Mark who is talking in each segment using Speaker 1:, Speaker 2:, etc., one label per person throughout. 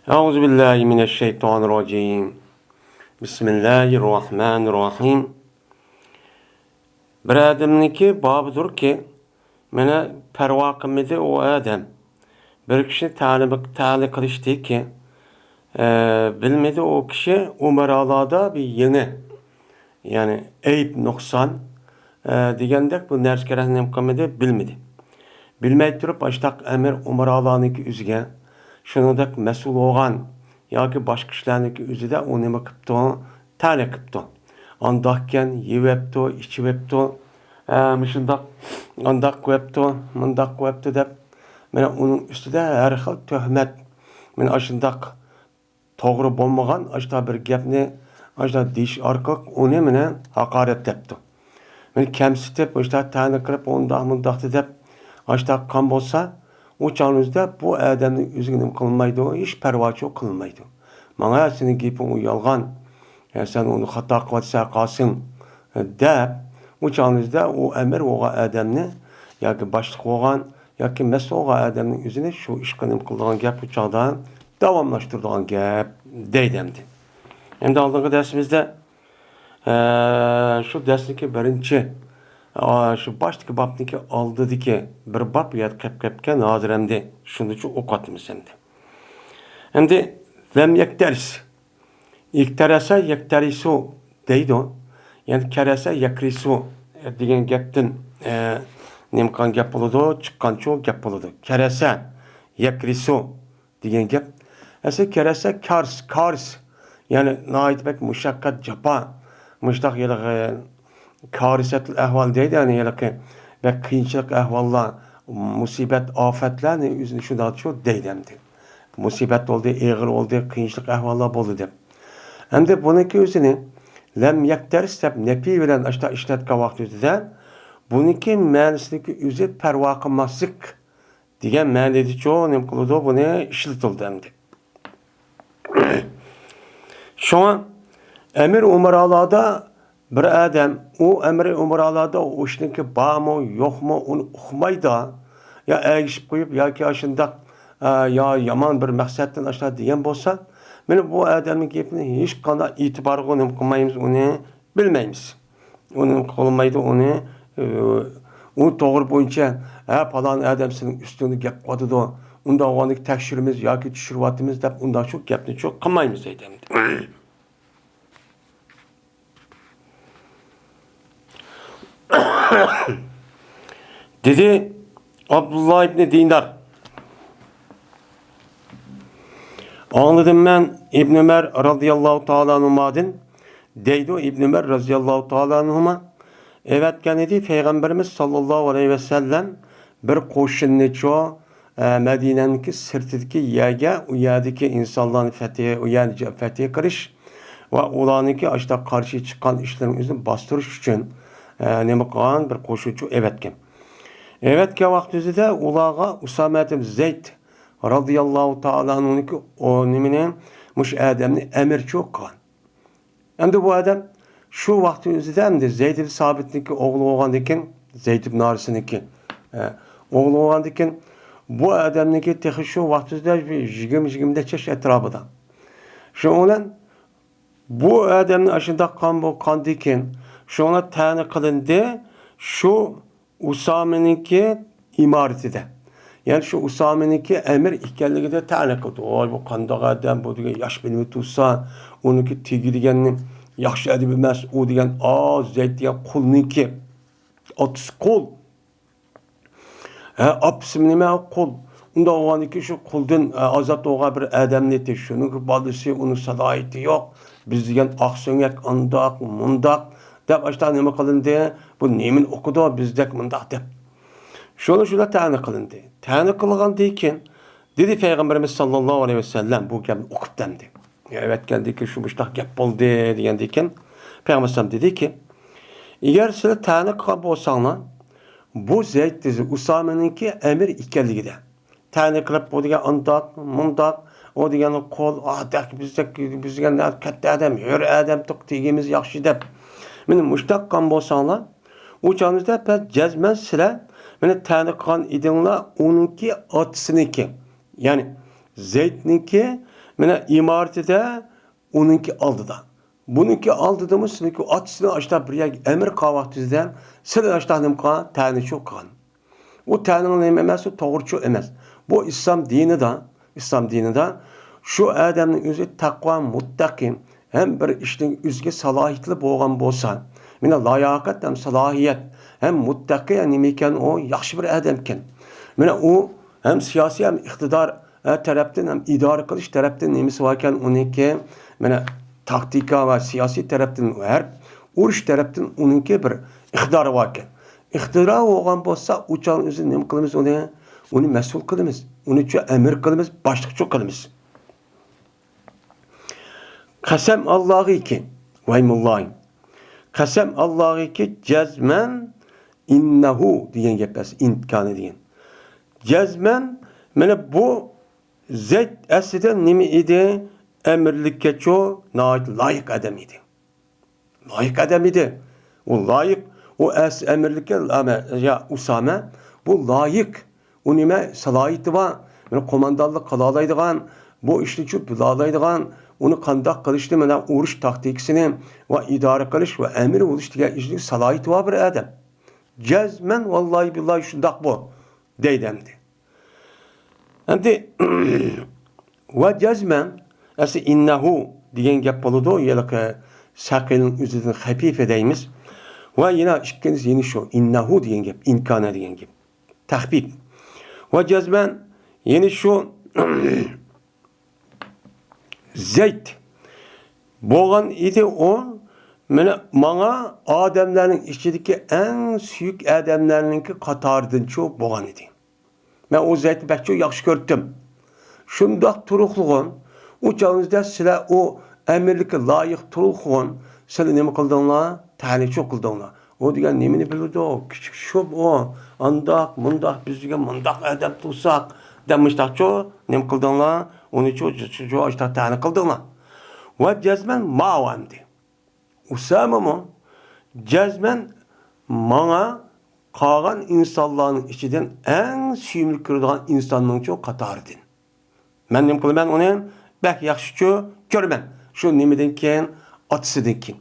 Speaker 1: Euzu billahi mineşşeytanirracim. Bismillahirrahmanirrahim. Bir adamniki babıdır ki, mene perva qilmadi o adam. Bir kishi ta'lim qilishdi ki, bilmedi o kishi umaralarda bir yeni, yani eyb nuqson degandek bu narsaga nima qilmadi, bilmedi. Bilmay turib, ashtaq amir umaralarniki o'ziga shuningdek mas'ul bo'lgan yoki boshqa ishlarniki o'zida u nima qilibdi, ta'lim qilibdi. Andaqkan yeyapti, ichibdi, shundoq andaq qo'yibdi, mundaq qo'yibdi deb, mana uning ustida har xil tuhmat, mana shundoq to'g'ri bo'lmagan ashta bir gapni ashta deyish orqali uni mana haqorat debdi. Mana kamsitib, ashta ta'lim qilib, undaq deb ashta qon bo'lsa, o çağınızda bu adamın üzgünüm kılmaydı, hiç pervaço kılmaydı. Bana senin gipin o yalgan, sen onu hata kıvatsa kalsın de, o çağınızda o emir o adamını, ya ki başlık olan, ya ki mesle o adamın üzerine şu işkanım kıldığın gap bu çağda devamlaştırdığın gap deydemdi. Hem de aldığın dersimizde şu dersindeki birinci, şu baştaki babniki aldı ki bir bab ya kepken hazır hem de şunu çok okutmuş hem de. Hem de lem yekteris. İkterese yekterisu deydi o. Yani kerese yekrisu diyen gapten nemkan gap oldu, çıkan çok gap oldu. Kerese yekrisu diyen gap. Ese kerese kars. Yani nait bek muşakkat capa. Muştak yılığı karisetul ahval deydi, yani yalaki ve kıyınçılık ahvallar, musibet, afetler yüzünü şu da çok deydemdi. Musibet oldu, eğir oldu, kıyınçılık ahvallar oldu de. Hem de bununki yüzünü lem yekteris deb nepi bilen işte işletke vaktinde bununki menisindeki yüzü perva kılmazlık diyen menidi çoğu nem kılıdı bunu işletildi hem de. Şu an emir umaralarda bir adam o emri umaralarda o işinki bağ mı yok mu onu okumaydı ya erişip koyup ya ki aşında ya yaman bir maksatten aşağı diyen bolsa ben bu adamın gepini hiç kadar itibar kılmayız, onu bilmeyimiz. Onu kılmaydı, onu doğru boyunca falan adam senin üstünü gep koydu da onda o anlık tekşirimiz ya ki düşürvatımız da ondan çok gepini çok kılmayımız edemdi. Dedi Abdullah İbni Dinar. Anladım ben İbn Ömer radıyallahu ta'ala anhumadın. Deydi o İbn Ömer radıyallahu ta'ala anhuma. Evet dedi Peygamberimiz sallallahu aleyhi ve sellem bir koşunlu çoğu Medine'ninki sırtındaki yerge o yerdeki insanların fethiye kırış ve olanınki işte karşı çıkan işlerin yüzünü bastırış için neme kılan bir koşucu evetken. Evetke vaktizde ulağa Usame ibn Zeyd radıyallahu ta'ala anh'unki o nimine muş adamni emir çok kılan. Hem de bu adam şu vaktimizde hem de Zeyd ibn Sabit'ninki oğlu oğandaki Zeyd ibn Haris'ninki oğlu oğandaki bu adamninki tek şu vaktimizde bir jigim çeş etrafında. Şu olan bu adamın aşında kan diken şu ona tane kılındı şu Usame'ninki imaretide. Yani şu Usame'ninki emir ikenligide tane kıldı. O bu kandak adam bu diye yaş benimi tutsa onunki tigi diyenin yaxşı edi bilmez o diyen Zeyd diyen kulunki 30 kol. Apsim nime kol. Onda o anki şu kuldan azat oğa bir adam neti şunun balısı onun sadayeti yok. Biz diyen aksöngek andak mundak dep açta nime kılındı. Bu nemin okudu bizdek mundak dep. Şuna tane kılındı. Tane kılgan deyken dedi Peygamberimiz sallallahu aleyhi ve sellem bu gapni okup demdi. Evet geldi ki şu müştak gap oldu diyen deyken Peygamberimiz dedi ki eğer size tane kılgan bolsаңlar bu Zeyd dizi Usame'ninki emir ikenligide. Tane kılıp o diyen andak mundak o diyen kol bizdek katta adam hür adam tok tegimiz yaxşı dep. Meni müştak kan bolsаңlar o çağınızda pek cezmen size meni tane kılgan idinler onunki atısınınki. Yani Zeyd'ninki Mene imaretide onunki aldıda. Bununki aldıda mı sizinki açısını açta bir emir kavahtizden size açta nimka tane çok kan. O tanenin emesi doğruçu emez. Bu İslam dini de şu adamın özü takva muttakim hem bir işin üzge salahiyetli boğan bolsa, mine layakat hem salahiyet hem muttaki hem iken o yaxşı bir adamken. Mine o hem siyasi hem iktidar taraftan hem idare kılış taraftan nemisi varken onunki mine taktika ve siyasi taraftan her uruş taraftan onunki bir iktidarı varken. İktidar olgan bolsa uçağın özü nem kılımız onu mesul kılımız. Onu için emir kılımız, başlıkçı kılımız. Kasem Allah'ı ki veymullahi. Kasem Allah'ı ki cezmen innehu diyen gepes imkanı diyen. Cezmen mene bu zeyt esiden nimi idi? Emirlikke çoğu layık adam idi. Layık adam idi. O layık o emirlikke ya Usame bu layık. O nime salahiyeti var. Yani komandallık kalalaydıgan bu işini çok bilalaydıgan onu kandak kılıştı menen uruş taktikisini ve idare kılış ve emir oluş diye işini salahiyeti var bir adam. Cezmen vallahi billahi şundak bu deydemdi. Şimdi ve cezmen esi innehu diyen gep boludu yelike sakilin üzerinde hafif edeyimiz ve yine işkeniz yeni şu innehu diyen gep imkana diyen gep tahbib ve cezmen yeni şu zeyt boğan idi o bana adamların içindeki en süyük adamlarınki katardan çok boğan idi. Ben o zeyti pek çok yaxşı gördüm. Şundak turuqluğun, o çağınızda size o emirlikə layıq turuqluğun, size ne kıldığınla, tane çok kıldığınla. O diyen nemini bilirdi o, küçük şub o, andak, mundak, biz diyen mundak adam tutsak, demiştak çok, ne kıldığınla, onu çok işte tane kıldığınla. Ve cezmen mağamdi. Usama mı? Cezmen bana kalan insanların içinden en süymlü kırılan insanların çok katardın. Ben ne kılım ben onu belki yaxşı görmem. Şu nemeden ken atısı denkin.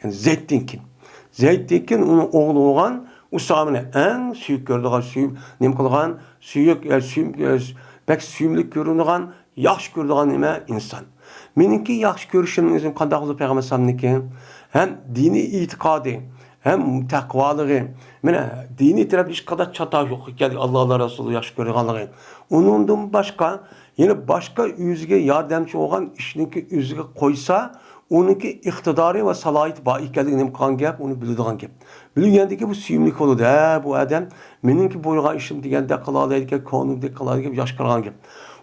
Speaker 1: Yani Zeyd denkin. Zeyd denkin onun oğlu olan Usama'nın en süyük gördüğün süyüm ne kılgan süyük pek süymlük görünen yaxşı gördüğün neme insan. Meninki yaxşı görüşümün özüm kandaqlı Peygamber sallallahu hem dini itikadı hem takvalığı, dini taraf hiç kadar çata yok. Yani Allah Resulü yaş görüyorlar. Onundan başka, yine başka yüzge yardımcı olan işinki yüzge koysa, onunki iktidarı ve salahiyet bağlı ne kan gap, onu bildiğin gap. Bildiğindeki bu süymlük oldu. Bu adam, benimki boyga işim diyende kılalaydı, konumda kılalaydı, yaş kılan gap.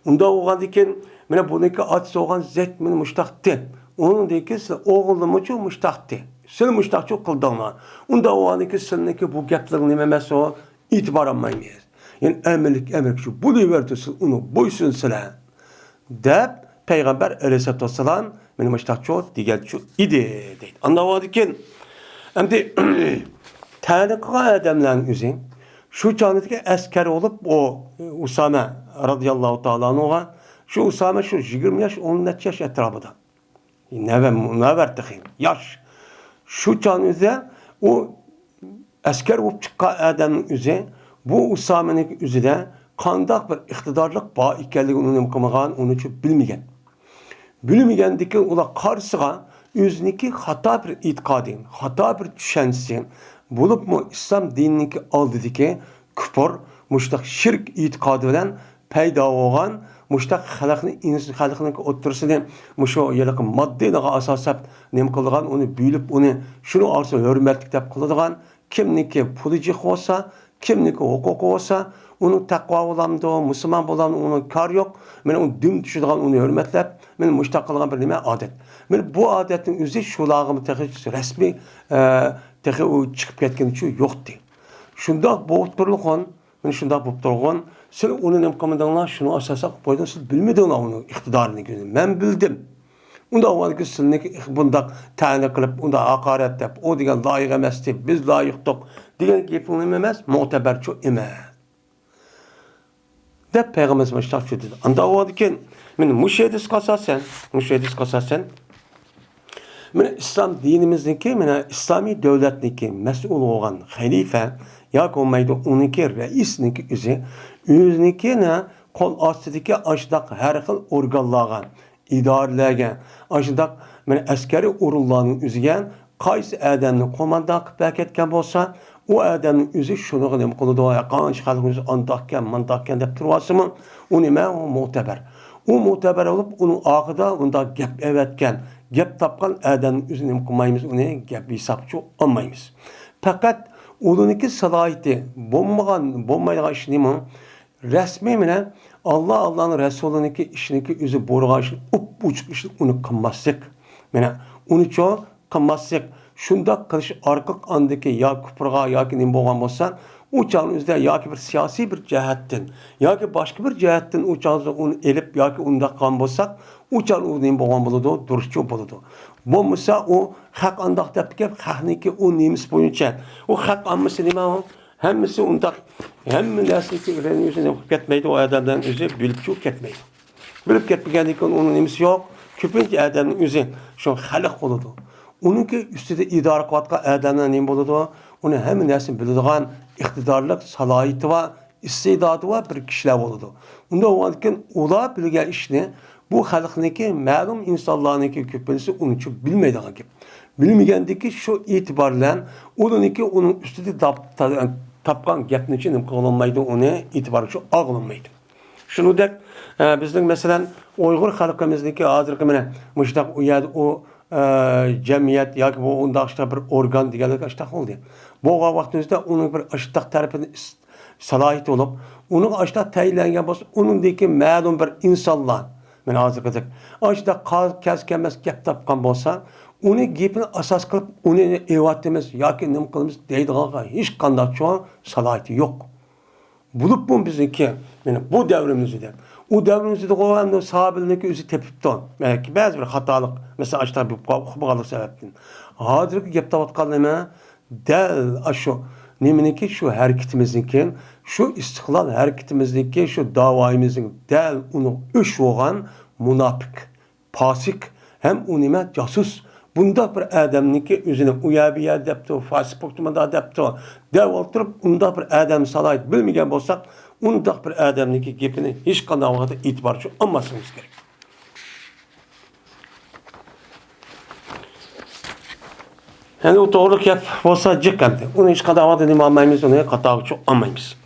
Speaker 1: Onda olan diken, bununki atsı olan zet müştaktı. Onun deki oğlumu çok müştaktı. Sen müştak çok kıldığına. Onda o anki seneki bu gapların nememesi o itibar almayın. Yani emirlik şu bunu verdirsin onu boysun sıra. Deyip Peygamber Aleyhisselatü Vesselam benim müştak çok diğer çok idi deydi. Anlamadı ki şimdi tanıklı adamların üzerine şu çağındaki asker olup o Usame radıyallahu ta'ala anhu'a şu Usame şu 20 yaş 14 yaş etrafında. Ne verdi yaş. Şu çağınızda o asker olup çıkan adamın üzerine bu Usame'nin üzerine kandak bir iktidarlık bağ ikenliğini mıkamagan onu çok bilmegen. Bilmegendeki ola karşısına yüzündeki hata bir itikadın, hata bir düşüncesi bulup mu İslam dinini aldı ki küfür, müştak şirk itikadı bilen peyda olan müştak halkının oturusunu müşo yalakı maddi daga asasap nem kılgan onu büyülüp onu şunu arsa hürmetlik dep kıldıgan kimniki pulicik olsa kimniki hukuk olsa onun takva olamdı, Müslüman olan onun kar yok. Men onu düm düşüdügan onu hürmetlep men müştak kılgan bir nime adet. Men bu adetin üzü şulağımı resmi çıkıp ketken için yoktu. Şunda boğut durulgan, men şunda boğut durulgan sen onun emkamından şunu asasak koydun, siz bilmedin onu iktidarını gözün. Ben bildim. Onda o ki sizinki bunda tane kılıp, onda hakaret yap, o diyen layık emesti, biz layıktık. Diyen gepini emez, muteber çok emez. deb Peygamberimiz başlaq şu dedi. Anda o diken, men müşedis qasasen, men İslam dinimizdeki, men İslami devletniki mesul olan halife, ya olmaydı onunki reisniki üzüniki ne kol astidiki aşdaq her xil organlarga, idoralarga, aşdaq men askeri o'rinlarning o'ziga qaysi adamni qo'mondon qilib ketgan bo'lsa, u adamning o'zi shuni nima qiladi, qancha xalqimiz andaqkan, mandaqkan deb turyapsimi, u nima, u mo'tabar. U mo'tabar bo'lib, uning oxirida unda gap evatgan, gap topgan adamning o'zini nima qilmaymiz, uni gap hisobchi olmaymiz. Faqat uniniki salohiyati bo'lmaydigan ish nima? Rasmiy bilan Allah'ın Resulü'nünki işiniki özü borğaşı uçuk işini onu kılmazsak. Mana onu çoğu kılmazsak. Şunda kılış arka andaki ya küpürga ya ki nim boğan bolsa o çağın özde ya ki bir siyasi bir cihetten ya ki başka bir cihetten o çağın onu elip ya ki onda kan bolsak o çağın o nim boğan boludu, duruşçu boludu. Bolmasa o hak andak tepkip hakniki o nemis boyunca o hak anması nima o? Hemmisi undaq, hemme nəsli öyrəniyirsən, ketməydi o adamdan özü bilib çox ketməydi. Bilib ketməyəndikən onun nemisi yox, köpünç adamın özü şu xalq oludu. Onunki üstüdə idare qıvatqa adamdan neyim oludu, onun hemme nəsli bildiğən iqtidarlıq, salahiyeti var, istidadı var bir kişiler oludu. Onda o vakitkən ola bilgən işini bu xalqniki, məlum insanlarınki köpünçü onun üçün bilməydiğən gibi. Bilməyəndiki şu itibarla onunki onun üstüdə tapqan gapni için qılınmaydı, onu itibarı ağlanmaydı. Şunu da bizning mesela Uyghur xalqimizdeki hazırki mana muştaq uyad o cemiyet yoki bu undaqda bir organ deganlik ashtaq oldu. Bu vaqtimizda onun bir ashtaq tarafini salohiyati olib, onun ashtaq tayinlangan bo'lsa, uningdagi ma'lum bir insonlar mana hozirgidek ashtaq kaskanmas gap topgan bo'lsa, uni gapini asos qilib, uni evatimiz yoki nim qilamiz deydiganga hech qanday cho'ng salohiyati yo'q. Bulup bu bizniki, yani bu devrimizde. O devrimizde qo'ygan sahabelarniki o'zi tepibdi. Belki ba'zi bir xatolik, mesela açta bir xabalık sebepten. Hozirgi gap topatgan nima? Dal shu nimeniki shu hareketimizniki, shu istiqlol hareketimizniki, shu davoyimizning dal uni o'sh bo'lgan munofik, fasik hem u nima casus. Bunda bir adamniki o'zini uyabiya debdi, fasik bo'lmada debdi. Dev o'tirib unda bir adam salohiyat bilmagan bo'lsak, unda bir adamniki gapini hech qanday vaqtda e'tiborchi olmasimiz kerak. Yani o to'g'ri gap bo'lsa jiqqandi. Uni hech qanday vaqtda nima olmaymiz, uni qatog'ichi olmaymiz.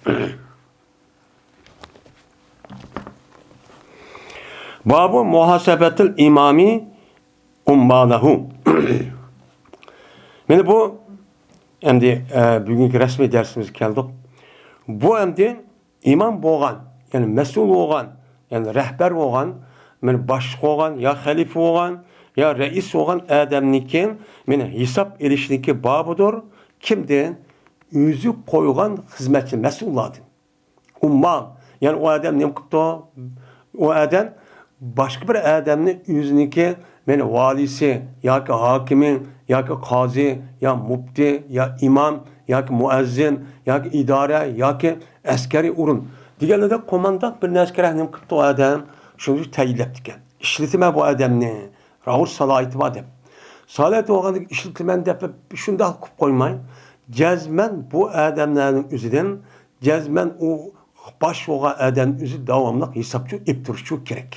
Speaker 1: Babu muhasabatul imami ummalahu. Meni bu endi bugungi rasmiy darsimiz keldik. Bu endi imam bo'lgan, ya'ni mas'ul bo'lgan, ya'ni rahbar bo'lgan, meni boshliq bo'lgan, yo xalifa bo'lgan, yo rais bo'lgan odamniki meni hisob elishniki bobidir. Kimdan? O'zi qo'ygan xizmatchi mas'ullardan. Umma, ya'ni o odam nima qilibdi? O odam boshqa bir odamni o'ziniki meni valisi yoki hakimi yoki qozi ya mufti ya imam yoki muazzin yoki idora yoki askariy o'rin deganlarda qo'mondon bir askar nim qilibdi odam shuni tayinlab ekan. Ishlatiman bu odamni, ravur salohiyati bor deb. Salohiyati bo'lganda ishlatiman deb shunday qilib qo'ymay, jazman bu odamlarning o'zidan jazman u bosh bo'lgan odam o'zi davomli hisobchi olib turishi kerak.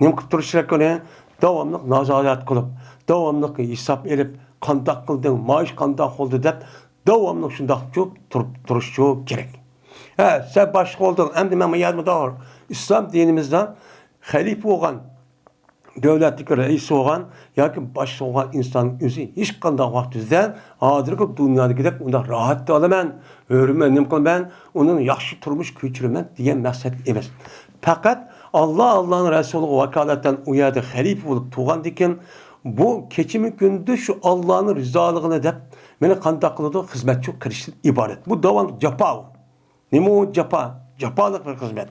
Speaker 1: Nim qilib turishi kerak? Davamlı nazaret kılıp, davamlı hesap edip, qandaq qıldın, maaş qandaq oldu deb, davamlı şundaq çok duruşu gerek. Sen başlık oldun, emdi men yazma da var. İslam dinimizde halife olan, devletlik reis olan, yoki başlık olan insan özü hiç qandaq vaqtizden, hazırki dünyada gidip, onda rahat da alaman, öğrenmen, nim qılman, onun yaxşı turmuş köçürmen diyen məqsəd emas. Fakat Allah'ın Resulü vakaletten uyadı halife olup tuğandikin bu keçimi gündü şu Allah'ın rızalığını dep beni qandaq qılıdı hizmetçi kirişten ibaret. Bu davan capa. Nima o capa? Capalık bir hizmet.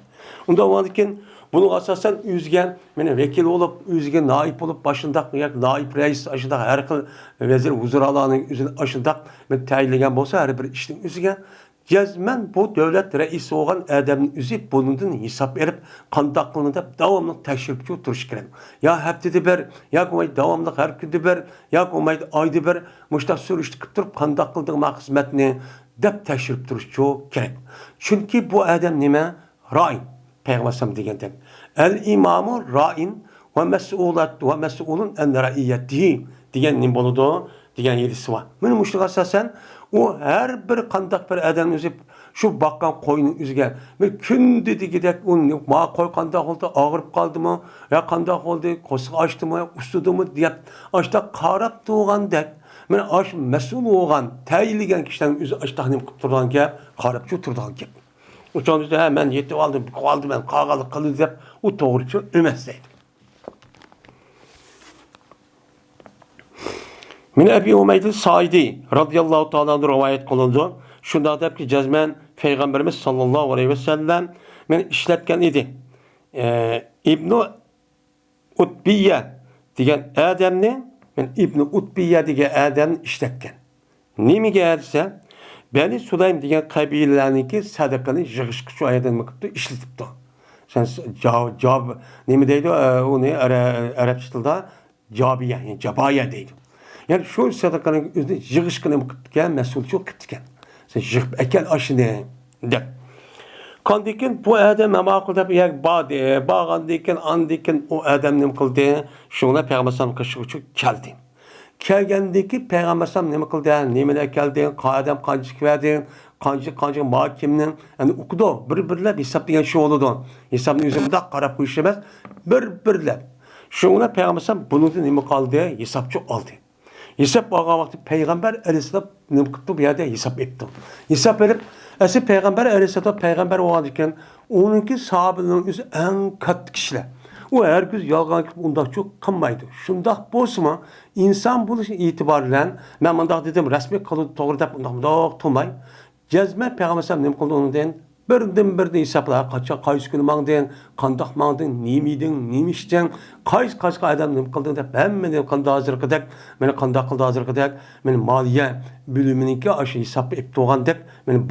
Speaker 1: Onda vandikin bunu asasen üzgen, beni vekil olup, üzgen naip olup başında naip reis aşında her xil vezir huzur alanının üzerine aşında ben tayinlegen bolsa her bir işin üzgen Cezmen bu devlet reisi olan adamın üzüp bunun hesap verip kandaklıını da devamlı teşrifçi oturuş kerem. Ya heptede bir, ya komaydı devamlı her günde bir, ya komaydı ayda bir, muşta sürüştüküp durup kandaklığına hizmetini dep teşrif duruşçu kerek. Çünkü bu adam nime? Ra'in. Peygamber degenden. El imamu ra'in ve mes'ulun en ra'iyyetihi degan nim boludu, degan yerisi var. Meni muştuq asasen o her bir kandak bir adam özüp şu bakkan koyunun üzüge bir kun dedigidek un ma koy kandak oldu ağırıp kaldı mı ya kandak oldu kosu açtı mı ustudu mu deyip açta qarap tuğandek men aş mesul olgan tayilgen kişilerin üzü açta nim qıp turgan gap qarap şu turgan gap. Uçanızda hemen yetip aldım ben qağalık qıldı dep o doğruçu emas deydi. Min Ebi Umeyd Saidi radıyallahu ta'ala rivayet kılındı. Şunda deyip ki cezmen Peygamberimiz sallallahu aleyhi ve sellem men işletken idi. İbn-i Utbiye degan adamni men İbn-i Utbiye degan adamni işletken. Nemi gelse Beni Sulaym degan qabilalarniki sadaqani yig'ishga shu ayadan qilibdi, ishlatibdi. Sen javob nima deydi? Uni arabcha tilda jabiya, yani jabaya deydi. Yani şu sadaqaning o'zini yig'ishga nima qilibdi, mas'ul shu qilibdi. Sen yig'ib akal ashini deb. Qandikin bu adam ma'qul deb yak bağandikin andikin o adam nima qildi? Shuni payg'ambar sallallohu alayhi vasallam qilishga keldi. Kelgendeki Peygamber sallam nima qildi? Nimalar keldi? Qadam qanchik verdi? Qanchik mahkimning yani o'qidi. Bir-birlab hisoblagan shu bo'ladi. Hisobni o'zimda qarab qo'yish emas, bir-birlab. Shuni Peygamber sallam buningda nima qildi? Hisobchi oldi. Hisob olgan vaqtda Peygamber alayhisalom nima qildi? Bu yerda hisob etdi. Hisob berib, asli Peygamber alayhisalom payg'ambar bo'lgan ekan, uninki sahobalarning o'zi eng katta kishilar. O herkes yalgan undaq çok qılmaydı. Şundaq bolsa insan buluş itibariyle ben mundaq dedim resmi kılıdı doğru dep undaq tutmay. Cezme Peygamber nima qildi undan birden hesapla qacha qaysi kuni mangdin, qandaq mangdin, nima ishdan, qaysi odam nima qildi deb hammani qanday hozir qidak, meni qandaq qildi hozir qidak, meni moliya bölümüniki aşı hesap etib turgandek, meni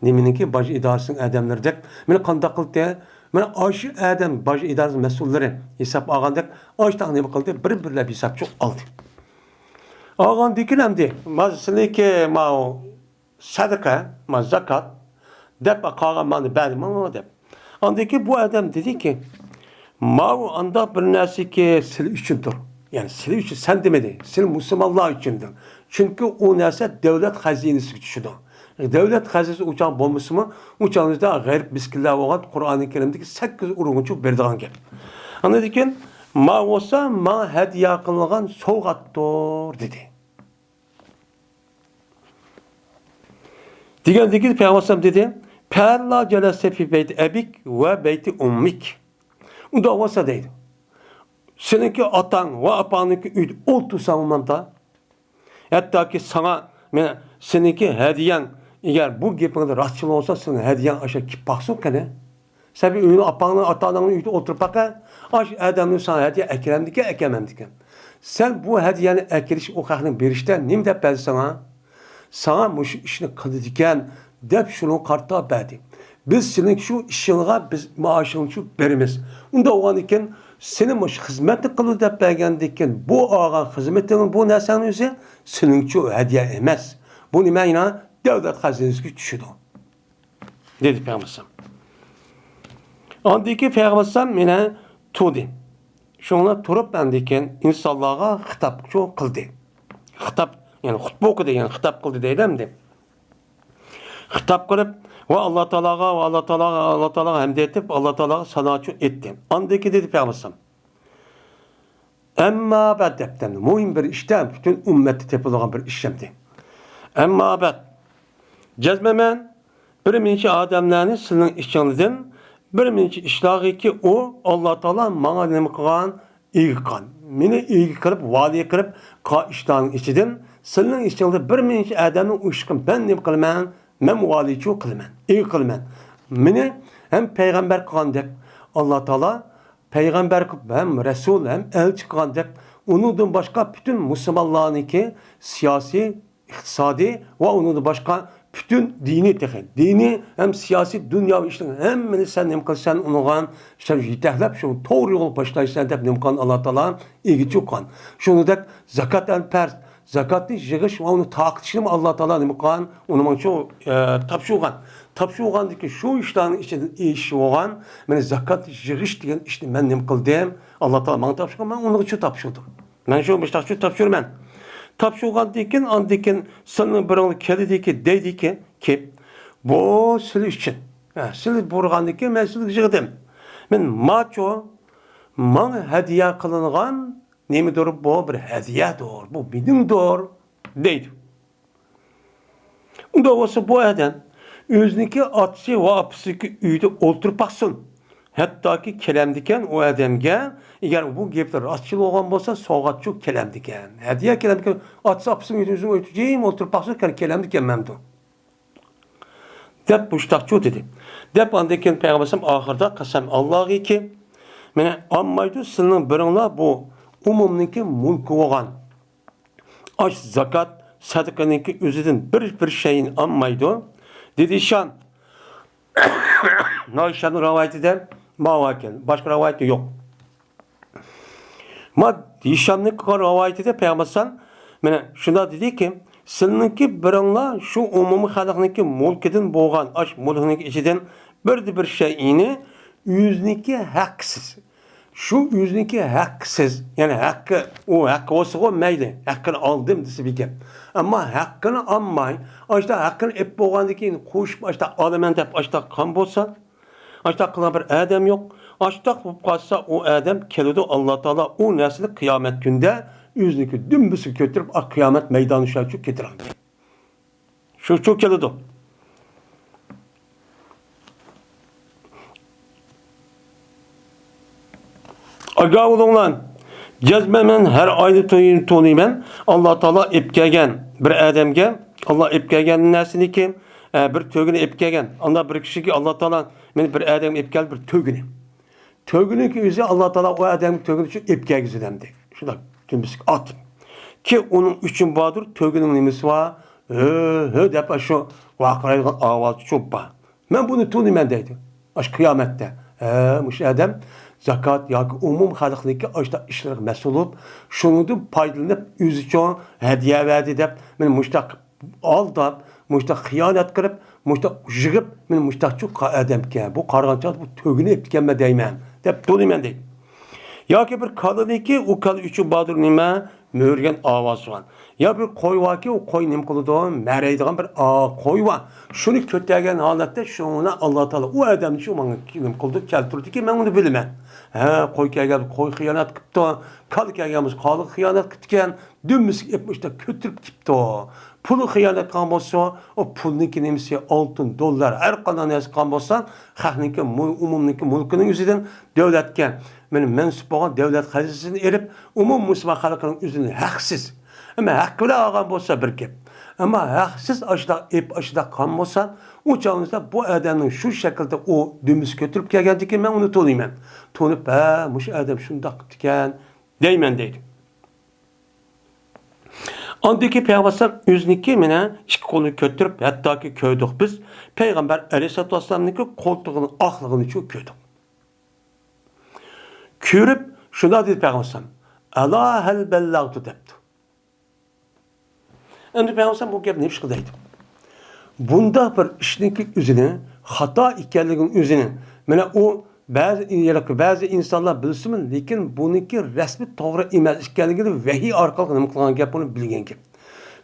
Speaker 1: niminiki baj idorasining adamlaridek, meni qandaq qildi Mana aşı adam baş idaresi mesulleri hesap ağandak aştaq nima qildi? Bir-birlab hesapçı oldi. Ağan dikilemdi. Masliki ma sadaqa, ma zakat deb qağan mani berdim deb. Andaki bu adam dedi ki ma anda bir narsa ki sil üçündür. Yani sil üçün sen demedi. Sil Müslümanlar üçündür. Çünkü o narsa devlet hazinesi düşüdü. Devlet xəzinəsi uçaq bolmuşmu, uçağınızda qeyri bismillah olan Qur'an-ı Kerim'deki 8 urunçu berdiğen gel. Anladı ki, ma olsa ma hediye kılınğan soğattır dedi. Degəndəki Peyğəmbər dedi, "Perla celese fi beyti ebik ve beyti ummik." Unda olsa deydi. Seninki atan ve apanınki üyd oltursamamda, hatta ki sana seninki hediyen eğer bu gepinde rastçıl olsa senin hediyen aşağı kip baksın kene. Sebi öyünü apanın atanın üyde oturup baka aş adamın sana hediye eklemdike ekememdike. Sen bu hediyeni ekiliş o hakkını berişten nim de ben sana muş işini kılıdiken dep şunu kartta berdi. Biz senin şu işine biz maaşını şu berimiz. Onda olan iken senin muş hizmeti kılı dep bergendikken bu ağan hizmetinin bu nesanın yüzü senin şu hediye emez. Bu nime yine devlet hazinesi düşüdü. Dedi Peygamber. Andaki Peygamber yine tudi. Şuna turup bendeken insanlara hitap çok kıldı. Hitap yani hutbe okudu yani hitap kıldı deydem de. Hitap kılıp ve Allah Teala'ga hamd etip Allah Teala'ga sanatçı etti. Andaki dedi Peygamber. Emma bedepten mühim bir işlem bütün ümmeti tepkilen bir işlemdi. Emma bed cezmemen bir minci adamlarını sizin işçinizden bir minci işlağı ki o Allah Teala bana nima qilgan ilqan. Meni ilgi qilib, vali qilib, iştahın içinden sizin işçinizde bir minci adamın uşqın ben nima qilaman? Men valiçu qilaman, ilgi qilaman. Meni hem peygamber qilgan deb Allah Teala peygamber hem resul hem elçi qilgan deb undan başka bütün Müslümanlarniki siyasi, iqtisadi ve onun başka bütün dini tekin. Dini hem siyasi dünya işin hemmini sen nem kılsan unuğan sen yetehlep şu doğru yol başlaysan dep nem kan Allah Taala ilgi çokan. Şunu da zakat el pers zakatni yığış ve onu takipçilim Allah Taala nem kan onu manço tapşuğan. Tapşuğandaki şu işlerin için iş olan men zakat yığış diyen işte ben nem kıldım. Allah Taala bana tapşuğan ben onu şu tapşırdım. Ben şu başta tapşırım ben. Tapşırgan dikin andikin sanın birini kelidiki deydiki ki bu sil için. Sil burgandiki men sil jigdim. Men maço man hediye kılıngan nemidir bu bir hediyedir. Bu benimdir deydi. Unda olsa bu eden özünki atsı ve apsiki uyda olturpaksın. Hatta ki kelemdiken o adamga eğer bu gepler atçıl olgan bolsa soğatçı kelemdiken. Hediye kelemdiken atsı apsın yüzünü öteceğim olturpaksın kelemdiken memnun. Dep buştakçı dedi. Dep andeken peygamberim ahırda kasem Allah'ı ki mene ammaydı sının birinla bu umumniki mulku olgan. Aş zakat sadakanınki özüdün bir şeyin ammaydı. Dedi şan Naişan'ın rivayeti de mavaken. Başka rivayeti yok. Ma Dişan'ın rivayeti de Peygamber'den şunda dedi ki sizinki birinla şu umumi halkınki mulkidin boğan aş mulkınki içinden bir şeyini yüzniki haksız. Şu yüzniki haksız yani hakkı o hakkı olsa o meyli hakkını aldım dese bir gep. Ama hakkını almay işte hakkını ep boğandaki kuş işte alamen dep işte kan bolsa işte kılan bir adam yok. İşte bu kalsa o adam kelidi Allah Teala o nesli kıyamet günde yüzniki dümdüzü götürüp kıyamet meydanı şarkı getiren. Şu çok kelidi. Aga oğlan, cezmemen her ayda to'layman. Allah Teala epkegen bir adamga, Allah epkegen nesini ki bir tögünü epkegen. Anda bir kişi ki Allah Teala men bir adam epkel bir tögünü. Tögünü ki yüzü Allah Teala o adamın tögünü için epkegizlemdi. Şurada tümüsük at. Ki onun için badır tögünün nimesi var. Depa şu vakarayla avaz çoppa. Ben bunu to'layman deydi. Aş kıyamette. Muş adam zakat yoki umum xalqniki ashta ishlar mas'ul bo'lib, shunidan foydalanib o'zi uchun hadiya berdi deb, men mushtaq aldab, mushtaq xiyonat qilib, mushtaq yig'ib, men mushtaqchi odamga bu qarg'ancha bu to'gini epganman deyman deb to'layman deydi. Yoki bir kalıniki o kal üçün badır nima möğürgen avaz var. Ya bir qo'y varki o qo'y nim qiladi, maraydigan bir qo'y var. Şunu kötegen holatda şuna Allah Taala o odamni shu menga nim qildi, keltirdiki men uni bilaman. Qo'y kelgan qo'y xiyonat qilibdi, kal kelganmiz qal xiyonat qilgan, dümmiz etmişdi, kötürüp gitdi. Pulu xiyonat qilgan bo'lsa, o pulniki nimasi oltin, dollar, har qanday narsa qilgan bo'lsa, xalqniki umumniki mulkining o'zidan davlatga mensup bo'lgan davlat xazinasini erib, umum musulmon xalqining o'zini haqsiz. Ama haq bilan olgan bo'lsa bir gap. Ama haqsiz ashda qilgan bo'lsa, u chog'ingizda bu odamning shu shaklda o dümmiz ko'tirib kelgandiki men uni to'layman. To'nib, mush odam shundoq qilibdi ekan deyman deydi. Andaki Peygamber yüzniki mene iki kolunu kötürüp hatta ki köydük biz. Peygamber Aleyhisselatü Vesselam'nınki koltuğunun ahlığını çok köydük. Körüp şuna dedi Peygamber Allah hel bellagtu depti. Endi Peygamber bu gap ne iş kıldaydı? Bunda bir işinki üzerine hata ikenliğin üzerine mene o bazı insanlar bilsin, lekin buniki resmi to'g'ri emas ekanligini vahiy orqali nima qilgan gap buni bilgan gap.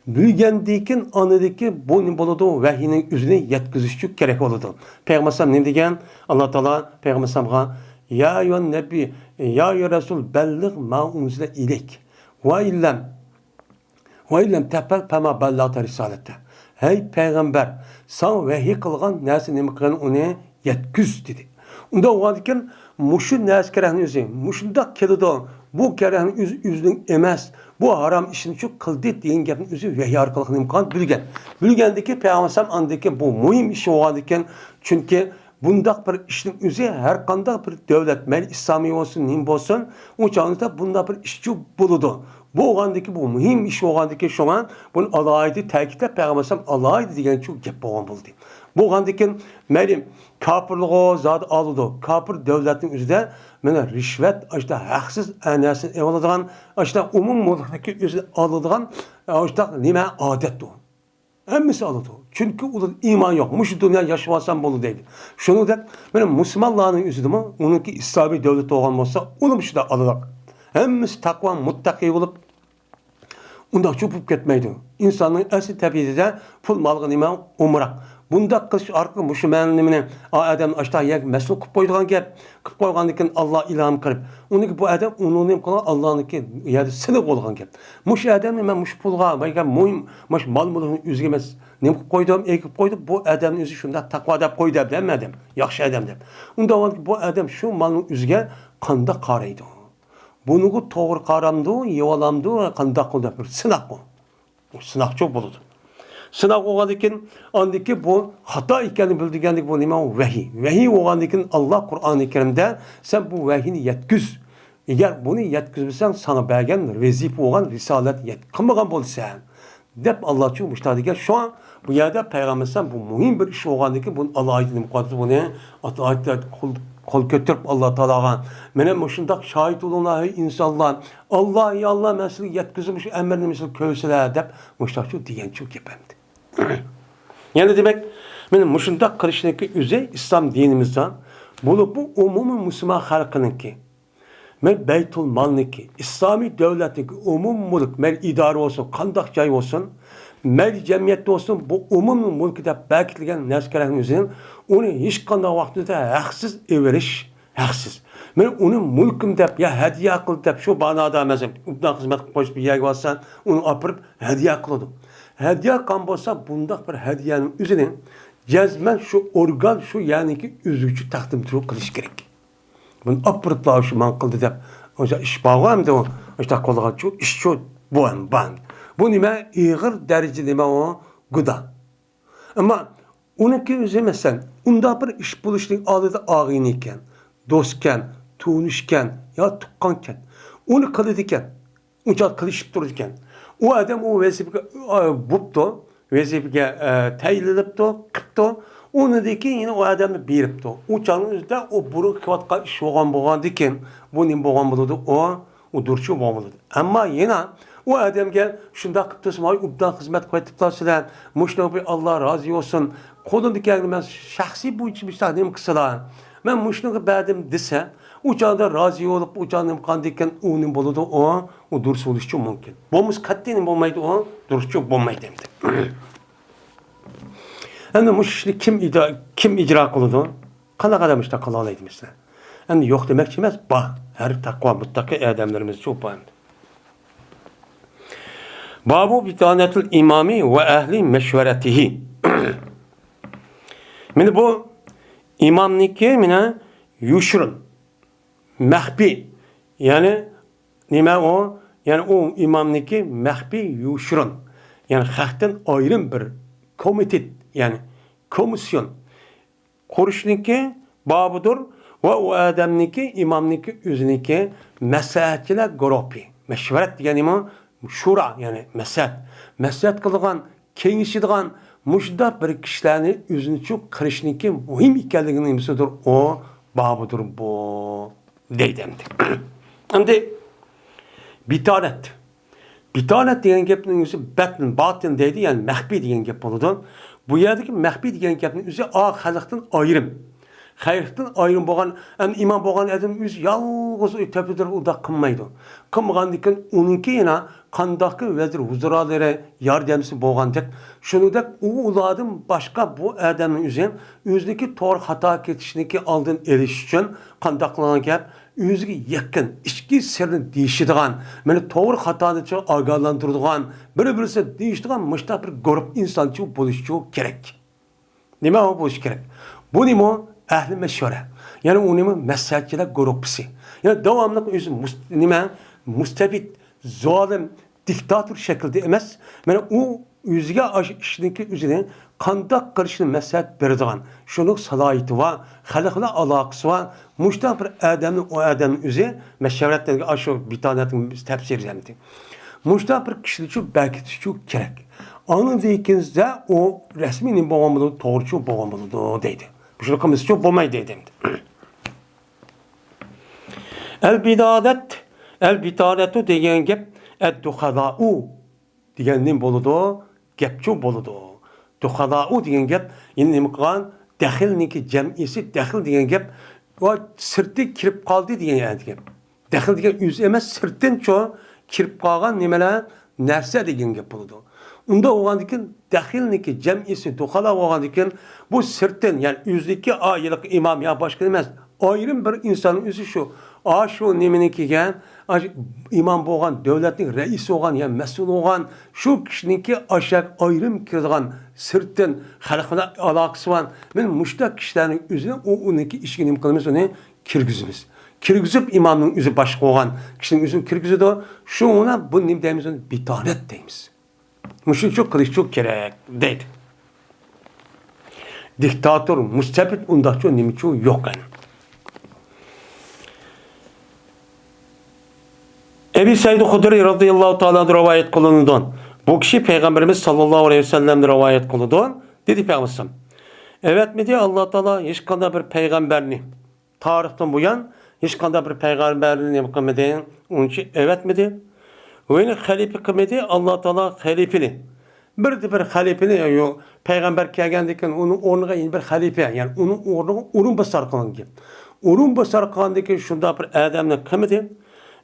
Speaker 1: Bilgandikin anadiki bu nima bo'ladi vahiyning o'zini yetkazish uchun kerak bo'ladi. Payg'ambar nima degan? Alloh taolo payg'ambarga ya ayyuhan nabiy ya rasul balligh ma unzila ilayk va illam tafal fama ballagta risalata. Hey payg'ambar, sen vahiy qilgan narsa nima qilgan uni yetkiz dedi. Unda oğandikken muşu ners kerahni özü, muşunda kelidi, bu kerahni üzünün emas, bu haram işini çok kıldı deyin gapni özü vahiy orqali imkon bilgan. Bilgandiki Peygamber andiki bu muhim iş oğandikken çünkü bundaq bir işin özü her qanday bir devlet, mel İslami olsun, nim olsun, o çağınızda bunda bir işçi buludu.
Speaker 2: Bu oğandaki bu mühim iş oğandaki şu an bunu alaydı ta'kidlab Peygambersem alaydı degan şu gap bo'lgan bo'ldi. Bu oğandaki merim kapırlığı zat alıdı. Kapır devletin üzerinde mana rishvat işte haksız anasını aladigan işte umum mulkdaki üzerinde alıdigan işte nima odatdir. Hemmisi alıdı. Çünkü ular iman yok. Muş dünya yaşamasam bolu değil. Şunu da benim Müslümanların üzerinde onunki İslami devlet olan olsa onu şu da alacak. Hemmisi takva muttaki olup unda çöpüp ketmeydi. İnsanın asli tabiatı pul malgı nima umrak. Bunda kış arka müşmenlimini adam aşağı yak mesul kıp koyduğun gap kıp koygandıkken Allah ilham kırıp onu bu adam onun kılan Allah'ınki yani sınık olgan gap. Muş adam men muş pulga bayga muhim muş mal mulunu üzgemez. Ne koydum ekip koydum bu adamın üzü şunda takva dep koydu demedim. Yaxşı adam dep. Unda bu adam şu malın üzge kanda qaraydı. Bunu toğır qaramdı, yevalamdı, kanda qıldı bir sınak bu. Sınak çok buludu. Sınav oğandikin andaki bu hata ikenini bildigendik bu nima vahiy. Vahiy oğandikin Allah Kur'an-ı Kerim'de sen bu vahiyini yetküz. Eğer bunu yetkizbilsen sana belgen vezip oğan risalet yetkınmagan bolsa. Dep Allah çok müştahdigen şu an bu yerde Peygamber sen bu mühim bir iş oğandikin bunun Allah ayetini mukaddes bunu ayetler kol götürüp Allah Teala'ga menem şundak şahit olunlar insanlar Allah ya Allah mesele yetkizmiş emrini mesele köysüler dep müştahçı diyen çok yapamdı. Yani demek benim muşundak kılışındaki üze İslam dinimizden bu umumi Müslüman halkınınki men Beytul Mal'niki İslami devletindeki umum mülk men idare olsun kandak cay olsun men cemiyette olsun bu umum mülkide belirtilgen neskerenin üzerine onu hiç kandak vaktinde haksız everiş haksız. Men onun mülküm dep ya hediye kıl dep şu banada mesela ubdan hizmet koyup bir yer varsan onu apırıp hediye kıldım. Hediye kan bolsa bundaq bir hediyenin üzerine cezmen şu organ şu yani ki üzücü takdim kılış gerek. Bunu apırıtla şu man kıldı dep. Oca iş bağlam da o işte kolga şu iş şu bu an ban. Bu nima iğir derece nima o gıda. Ama onunki üzerine sen unda bir iş buluşluk alıda ağın iken, dostken, tuğnuşken ya tukkanken onu kılıdıken, uca kılışıp dururken o adam o vazifeye buptu, vazifeye tayinlipti, qipti. Onu deki yine o adamı beripti. O çağın üzerinde o burun kıvatka iş olgan diken bu nim bolgan buludu o durçu bolgan buludu. Ama yine o adam gel şunda qipti smay ubdan hizmet koytiplar sizler. Muşna bir Allah razı olsun. Kolundaki ben şahsi bu için bir tanem kısalar. Ben muşna ba'dim dese uçağında razı olup uçağının kandikken onun buludu o duruş oluşu mümkün. Bomuz kattiğinin olmaydı o duruşçu olmaydı. Hem bu işi kim icra kılıdı? Kana kadar işte kalalaydı mesela. Hem yok demek çimez bah her takva muttaki adamlarımız çok bağımlı. Babu bitanetul imami ve ehli meşveretihi. Şimdi bu imamniki mine yuşrun. Mehbi yani nima o yani o imamniki mehbi yuşrun yani halktan ayrım bir komitet yani komisyon kuruşniki babudur ve o adamniki imamniki üzniki mesahatçiler grupi meşveret yani mi şura yani mesahat kılgan kengişidigan muşda bir kişilerini üzünü çok kırışniki mühim ikenliginin imsidir o babudur bu deydemdi. Şimdi bitanet diyen gapning o'zi batin deydi, yani mahbi degan gap bo'ladi. Bu yerdagi mahbi degan gapning o'zi xalqdan ayrim. Xalqdan ayrim bo'lgan, ham imom bo'lgan odam o'zi yolg'iz tepadir uda qilmaydi. Qilmagandan uningki yana qandaqki vazir huzuralari yordamchisi bo'lgandek, shuningdek u ulardan boshqa bu odamning o'zi o'ziniki to'g'ri xato ketishniki oldin olish uchun qandaqlagan gap o'ziga yaqin ichki sirni deyishadigan, meni to'g'ri xatoni uchun ogohlantiradigan, bir-birisi deyishadigan mushtaq bir guruh insonchi bo'lishi kerak. Nima bo'lishi kerak? Bu nima? Ahli meşvere. Yani o nima maslahatchilar guruhi. Yani davomli o'zi nima mustabid, zolim, diktator shaklida emas. Mana u o'ziga ishniki o'zini qandoq qilishni maslahat beradigan, shuni salohiyati va xalq bilan aloqasi va mushtaq bir odamning o'zi masharatlarga shu bitonatning tafsiri hamdi. Muşta bir kişilik şu belki şu gerek. Anı deyikizde o resminin babamını doğrucu babamını deydi. Bu şey kımız çok bomay deydi. El bidadetu degan gap ad-dukhada'u deganning boludu, gapchu boludu. Dukhada'u degan gap endi nima qilgan? Daxilniki jam'isi daxil degan gap va sirti kirib qoldi degan gap. Daxil degan o'z emas, sirtin cho kirib qolgan nimalar narsa degan gap boludu. Unda o'g'andikin daxilniki jam'isi dukhada o'g'andikin bu sirtin, ya'ni o'zlikka oylik imom yo boshqa emas, ayrim bir insonning o'zi shu. Shu nimanikiga imom bo'lgan, davlatning raisi bo'lgan, ya mas'ul bo'lgan, shu kishiniki ashak ayrim kirgan sirtin xalq bilan aloqasi bor. Men mushtaq kishilarning o'zini uniki ishga nima qilamiz, uni kirgizamiz. Kirgizib imomning o'zi boshqa bo'lgan kishining o'zini kirgizadi. Shuni bu nima deymiz, uni bitonet deymiz. Mushuni çok qilish çok kerak deydi. Diktator, mustabid undaqcha nima uchun yo'q ani. Ebu Said Hudri radıyallahu ta'ala rivayet kılındı. Bu kişi Peygamberimiz sallallahu aleyhi ve sellem rivayet kılındı. Dedi Peygamber. Evet mi diye Allah Teala hiç kanda bir peygamberini tarihten bu yan hiç kanda bir peygamberini mukaddesin. Onun için evet mi diye. Ve yine halife kımedi Allah Teala halifeli. Bir halifeli peygamber kelgendeken onun ornuna yeni bir halife yani onun ornuna urun basar kılan gibi. Urun basar kılan deken şunda bir adamla kımedi.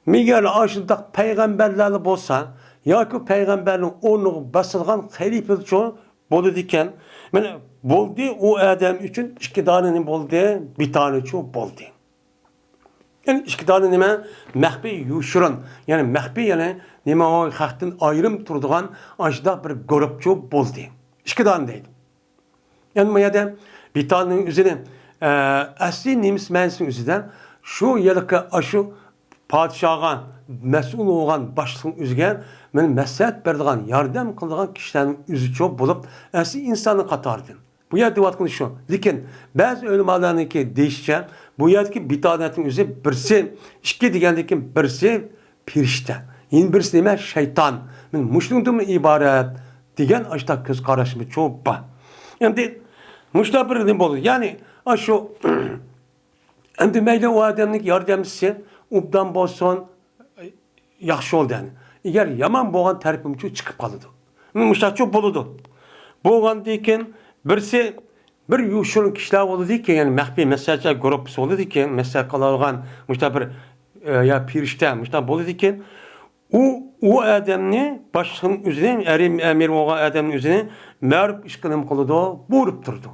Speaker 2: Miguel aşında peygamberlerle bolsa ya ki peygamberin onu basılgan halife çoğu bolu diken yani boldu o adam için iki tane boldu bir tane çoğu boldu. Yani iki tane nime mehbi yuşurun yani mehbi yani nime o halktan ayrım turduğun aşında bir grup çoğu boldu. İki tane değil. Yani mayada bir tane üzerine asli nimis mensin üzerinden şu yılki aşı padişah'a mesul olan başlığın üzgen men məsləhət berdiğan, yardım kıldığan kişilerin üzü çok bulup asli insanı katardı. Bu yerde vatkın şu. Lakin bazı ölümalarınki değişken bu yerdeki bitanetin üzü birisi iki digendeki birisi pirişte. Yine birisi neme şeytan. Men muşlunduğum ibaret digen açta göz karışımı çok ba. Yani muşta bir ne olur? Yani şu endi meyle o adamlık yardımcısı ubdan bolsun yaxşı oldu yani. Eğer yaman boğan terpimçi çıkıp kalıdı. Muşta çok boludu. Boğan deyken birisi bir yuşurun kişiler oldu deyken yani mehbi mesela grupsi oldu deyken mesela kalan muşta bir ya pirişte muşta bolu deyken o adamını başının üzerine emir olan adamın üzerine mağrup işkıным kılıdı, buğurup durdu.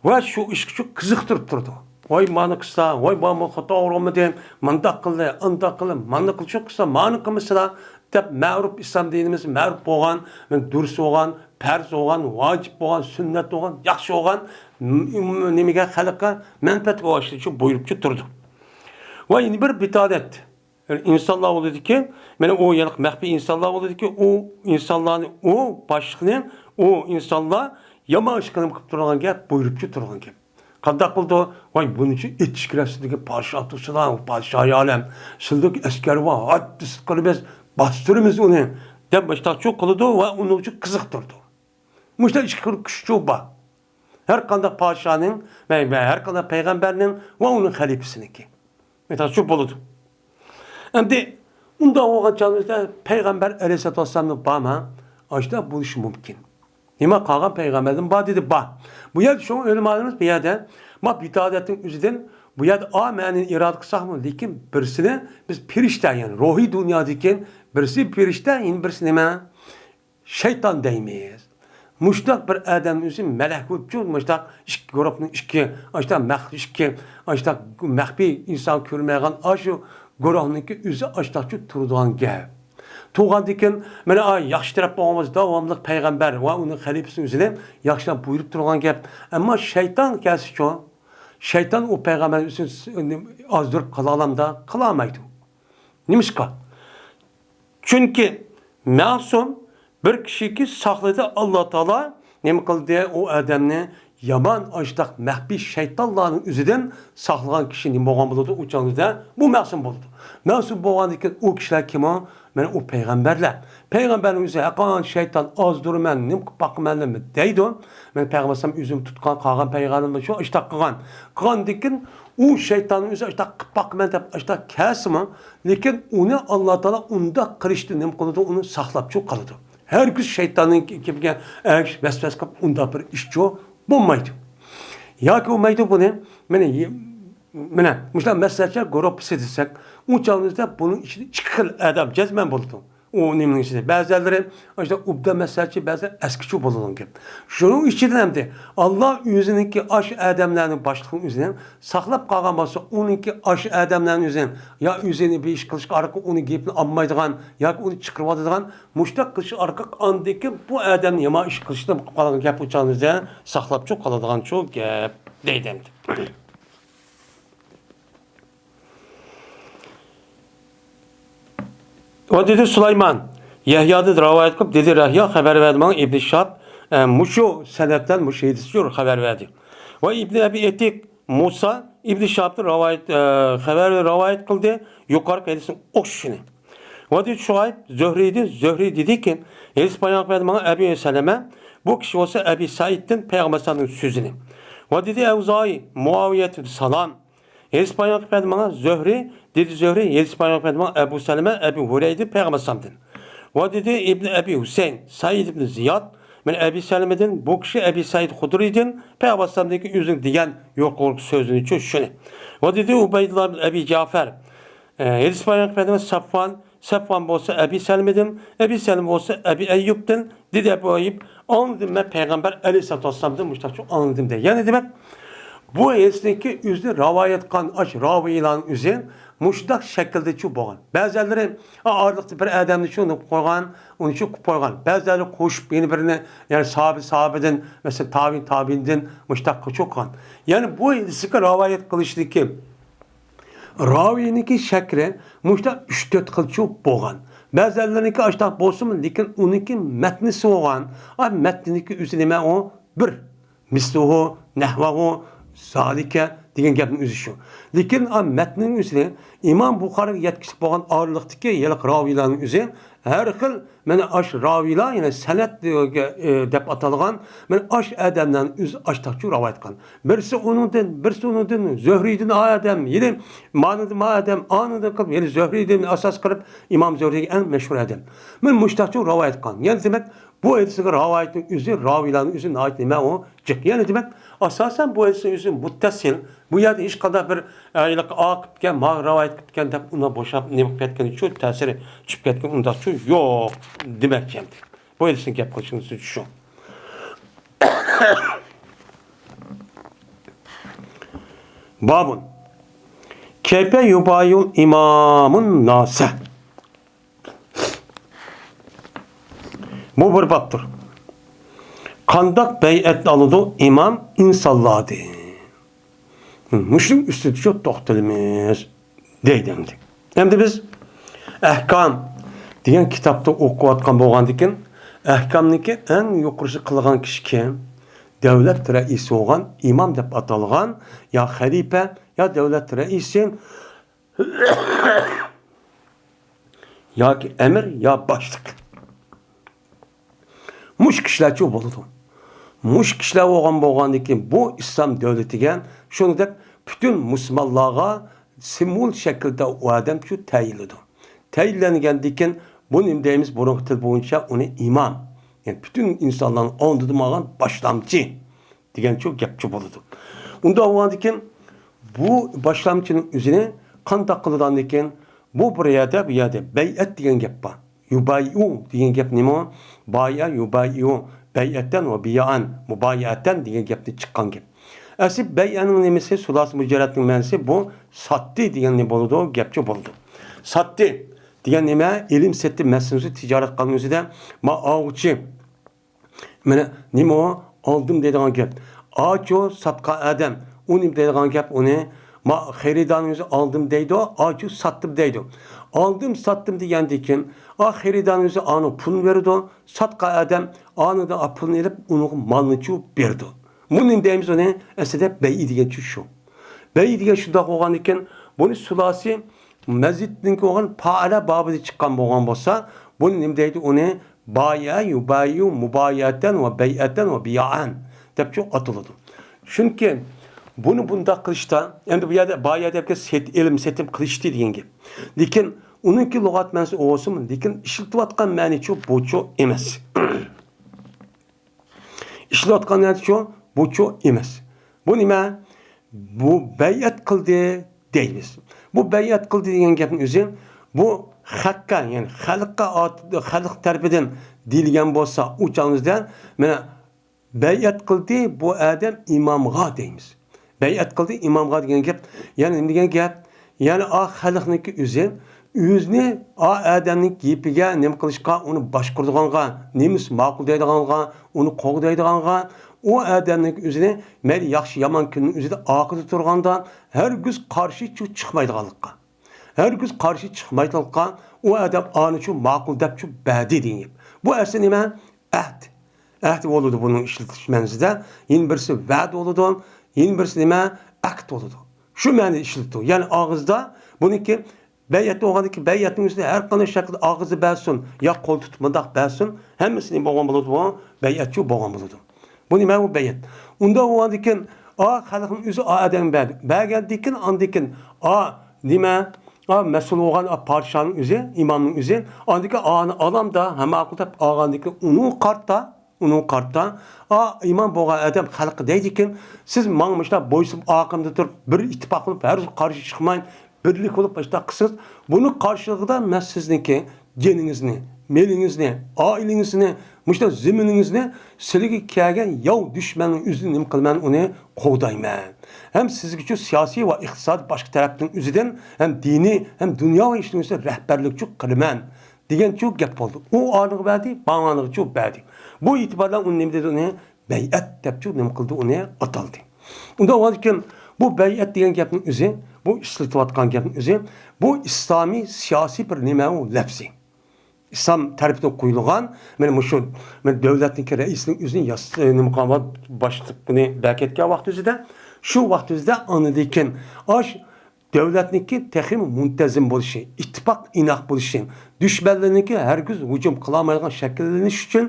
Speaker 2: Ve şu işki çok kızıktırıp durdu. Vay manı kısa, vay bana hata olma diyeyim, mandak kıldı, andak kıldı, mandak kıldı çok kısa, manı kılmışsa da mağrup İslam dinimiz, mağrup olan, dürüst olan, perz olan, vacip olan, sünnet olan, yaxşı olan, nemige halka menfaat ulaştığı için buyurup durdu. Ve yine bir bitadet. Yani insanlar oldu ki, yani o yanık mehbi insanlar oldu ki, o insanların, o başlığının, o insanlar yama ışkınım kıp durağın gel, buyurup durağın gel. Kandak buldu, vay bunun için yetişkiresindeki padişah tutsular, padişah-ı alem, sıldaki esker var, hadi sıkılı biz bastırımız onu. Den başta çok kılıdı ve onun için kızık durdu. Muşta içki küçük var. Her kandak padişahının ve her kandak peygamberinin ve onun halifesininki. Mesela çok boludu. Şimdi onda o canlıda peygamber aleyhissalatü vesselam'ın bağma açta buluş mümkün. Nima kalgan peygamberden bağ dedi bağ. Bu yer şu ölüm alımız bir yerde ma bitadetin üzerinden bu yerde amenin irad kısak mı? Lakin birisini biz pirişten yani ruhi dünyadaki birisi pirişten yine birisi nima? Şeytan deymeyiz. Muştak bir adam üzüm melekut çok muştak iki grupun iki açta mehki açta mehbi insan görmeyen aşı guruhniki üzü açta turduğan gel. Tuğan diken mana yaxşı taraf bolmaz davamlıq peygamber ve onun halifesinin üzerine yaxşı buyurup turgan gap. Ama şeytan gelsi şu. Şeytan o peygamber üzerine azdırıp kalalamda kalamaydı. Nimişka? Çünkü masum bir kişi ki sakladı Allah Teala ne kıldı o adamını yaman ajdaq mahbi şeytanların üzüden saklanan kişi nima bo'lgan bo'ladi u chog'da bu ma'sum bo'ladi. Ma'sum bo'lgandan keyin u kishilar kim o? Mana u payg'ambarlar. Payg'ambarning o'zi aqon shayton ozdurman, nim qilib boqmanmi deydi. Men payg'ambarsam o'zim tutgan qolgan payg'ambarlar shu ishtaq qilgan. Qilgandan keyin u shaytonning o'zi ishtaq qilib boqman deb ishtaq kasmi, lekin uni Alloh taolo unda qilishdi, nim qiladi, uni saqlab chu qiladi. Her gün şeytanın kimge vesves kap unda bir işçi bulmaydı. Ya ki olmaydı bu ne? Mene, mesela mesajlar grup sedisek, uçağınızda bunun içinde çıkıl adam cezmen buldu. O nemin içinde. Bazıları işte ubda mesajı bazı eskiçi bulunun gibi. Şunun içinden hem de Allah yüzününki aş adamlarının başlığının üzerinden saklap kalgan basa onunki aş adamlarının üzerinden ya üzerine bir iş kılış arka onu giyip anmaydıgan ya onu çıkırmadıgan muştak kılışı arka andaki bu adamın yama iş kılışında kalan gap uçağınızda saklap çok kalıdığan çok gap deydemdi. O dedi Süleyman, Yahya'da rivayet kılıp dedi Yahya haber verdi bana İbn Şahab muşu senetten muşu yedisiyor haber verdi. Ve İbn Ebi Etik Musa İbn Şahab'da rivayet kıldı yukarı edilsin okşunu. Ve dedi Şuayb Zöhri dedi ki Elis Payak verdi bana Ebi Seleme bu kişi olsa Ebi Said'den Peygamber'in sözünü. Ve dedi Evzai Muaviyetül Salam Elis Payak verdi bana Zöhri Elis Payak verdi bana Ebu Seleme Ebu Hureydi Peygamber'den. Ve dedi İbn Ebi Hüseyin Said İbn Ziyad ben Ebi Seleme'den bu kişi Ebi Said Hudri'den Peygamber'deki yüzün diyen yokluk sözünü şunu. Ve dedi Ubeydullah bin Ebi Cafer Elis Payak verdi bana Safvan olsa Ebi Seleme'den Ebi Seleme olsa Ebi Eyyub'den dedi Ebu Eyyub anladım ben Peygamber Aleyhisselatü Vesselam'dan müştak anladım de. Yani demek bu esneki yüzde rivayet kan aç ravilan üzerine muştak şekilde şu boğan. Bazıları ağırlıklı bir adamı şunu koygan, onu şu koygan. Bazıları koşup yeni birine yani sahabeden mesela tabiinden muştak çok kan. Yani bu sıkı rivayet kılıştaki raviyeniki şekli muştak 3-4 kılçı boğan. Bazılarınınki açtak bolsun lekin onunki metni soğan. Ama metniniki üzerine o bir misluhu, nehvahu, zalike degan gapning o'zi shu. Lekin matnning o'zida Imom Buxoriy yetkazib bo'lgan og'irlikdagi yiliq raviylarning o'zi har xil mana ash raviylar yana sanat deb atalgan mana ash adamdan o'zi ashtaqchi rivoyat qilgan. Birisi uningdan Zuhriydan adam, yine manida adam anidan qilib, yine Zuhriydan asos qilib Imom Zuhriy eng mashhur adam. Men mushtaqchi rivoyat qilgan. Yani demak bu hadisga rivoyatning o'zi raviylarning o'zi nima o jiq. Yani demak asasen bu hadisin o'zi muttasil. Bu yerda hech qanday bir ayliq oqib ketgan, rivoyat ketgan deb uni bo'shab nima qilib ketgan shu ta'siri chiqib ketgan unda shu yo'q demakchi. Bu hadisni gap qilishimiz shu. Babun keyfe yubayul imamun nase. Bu bir babdır. Kandak beyet alıdı imam insanlardı. Müslüm üstü çok doktorimiz deydimdi. Hem de biz Ehkam diyen kitapta okuvatkan boğandikin Ehkam'niki en yukarısı kılgan kişi kim? Devlet reisi olan imam dep atalgan ya halife ya devlet reisi ya ki emir ya başlık. Muş kişiler çok oldu. Muş kişiler olgan ki bu İslam devletigen şunu da bütün Müslümanlığa simul şekilde o adam şu teyildi. Teyillengendikken bu nimdeyimiz burun til boyunca onu imam. Yani bütün insanların anladığımağın başlamcı diyen çok yapçı oldu. Onda olgandikken bu başlamcının üzerine kan takılıdan diken bu buraya da bir yerde beyet diyen gap var. Yubayyu diyen gap nima? Baya yubayyu beyetten ve biyan mubayetten diyen gapta çıkan gap. Asıl beyanın nemesi sulas mücerretinin mensi bu sattı diyen ne boludu gapçı boludu. Sattı diyen nime ilim setti meselesi ticaret kanunusu da ma ağuçı. Mene nime o aldım dediğin gap. Ağuçu satka adam. Unim dediğin gap onu ma xeridanınızı aldım deydi o. Ağuçu sattım deydi. Aldım sattım diyen dikin. Xeridanınızı anı pul verdi o. Satka adam anı da pulunu verip onun malını verdi. Bunun deyimiz onu aslında beyi degan şu. Beyi degan şunda olgan ekan, bunu sulasi mazidninki olgan faala babida chiqqan bo'lgan bo'lsa, buni nima deydi uni baya yubayu mubayatan va bay'atan va biya'an deb şu atıladi. Chunki buni bunda qilishda, endi bu yerda baya deb ilm setim qilishdi degan gap. Lekin uningki lug'at ma'nosi o'zimi, lekin ishlatayotgan ma'ni bu emas. İşlatgan şu, bu emas. Bu nima? Bu bay'at qildi deymiz. Bu bay'at qildi degan gapning o'zi bu haqqa, ya'ni xalq tarafidan deyilgan bo'lsa, u chog'ingizda mana bay'at qildi bu odam imomga deymiz. Bay'at qildi imomga degan gap, ya'ni nima degan gap? Ya'ni xalqniki o'zi o'zini odamning gapiga nima qilishga, uni boshquradiganga, nemiz ma'qul deydiganga, uni qo'g'daydiganga, o adamning o'zini mayli yaxshi yomon kunning o'zida oqida turganda hargiz qarshi chiqmaydiganlikqa. Hargiz qarshi chiqmaydiganlikqa o adam ani shu ma'qul deb shu badi deyib. Bu asli nima? Ahd. Ahd bo'ladi buning ishlatish manzida. Yin birisi va'd bo'ladi, yin birisi nima? Aqd bo'ladi. Shu ma'noda ishlatadi. Ya'ni og'izda buniki bay'at bo'lgandiki, bay'atning o'zida har qanday shaklda og'izi ba'sun, yo qo'l tutib mundaq ba'sun, hammasini bo'lgan bo'ladi, bu bay'atchi bo'lgan bo'ladi. Bu nima bu bay'at? Unda o'g'andikin xalqning o'zi odam berdi. Bergandikin andikin nima? Mas'ul bo'lgan podshoning o'zi, imomning o'zi, andiki alamda hamma aqlda olgandikin uning qarta imom bo'lgan odam xalqi deydikin, siz mangmishlar bo'ysib oqimda turib bir ittifoq qilib har qarshi chiqmayın, birlik bo'lib başta qilsiz. Buni qarshiligida men sizniki jiningizni, melingizni, oilangizni, muşta ziminingizni sizga kelgan yov dushmanning o'zini nima qilman uni qo'g'dayman. Hem sizga shu siyosiy va iqtisodiy boshqa tarafdan o'zidan hem diniy hem dunyoviy ishlarga rahbarlikchi qilaman degan shu gap bo'ldi. U aniq berdi, ba'aniq shu berdi. Bu e'tibordan uni nima dedi uni bay'at deb shu nima qildi uni ataldi. Unda o'zikin bu bay'at degan gapning o'zi, bu ishlatayotgan gapning o'zi, bu islomiy siyosiy bir nima u lafzi. İslam tarafından qo'yilgan, mana shu davlatning raisining o'zining nima qilgan boshliqni beketgan vaqt o'zida, shu vaqt o'zida anidikin davlatniki texim muntazim bo'lishi, ittifoq inoq bo'lishi, dushmanlarniki hargiz hujum qila olmaydigan shakllanish uchun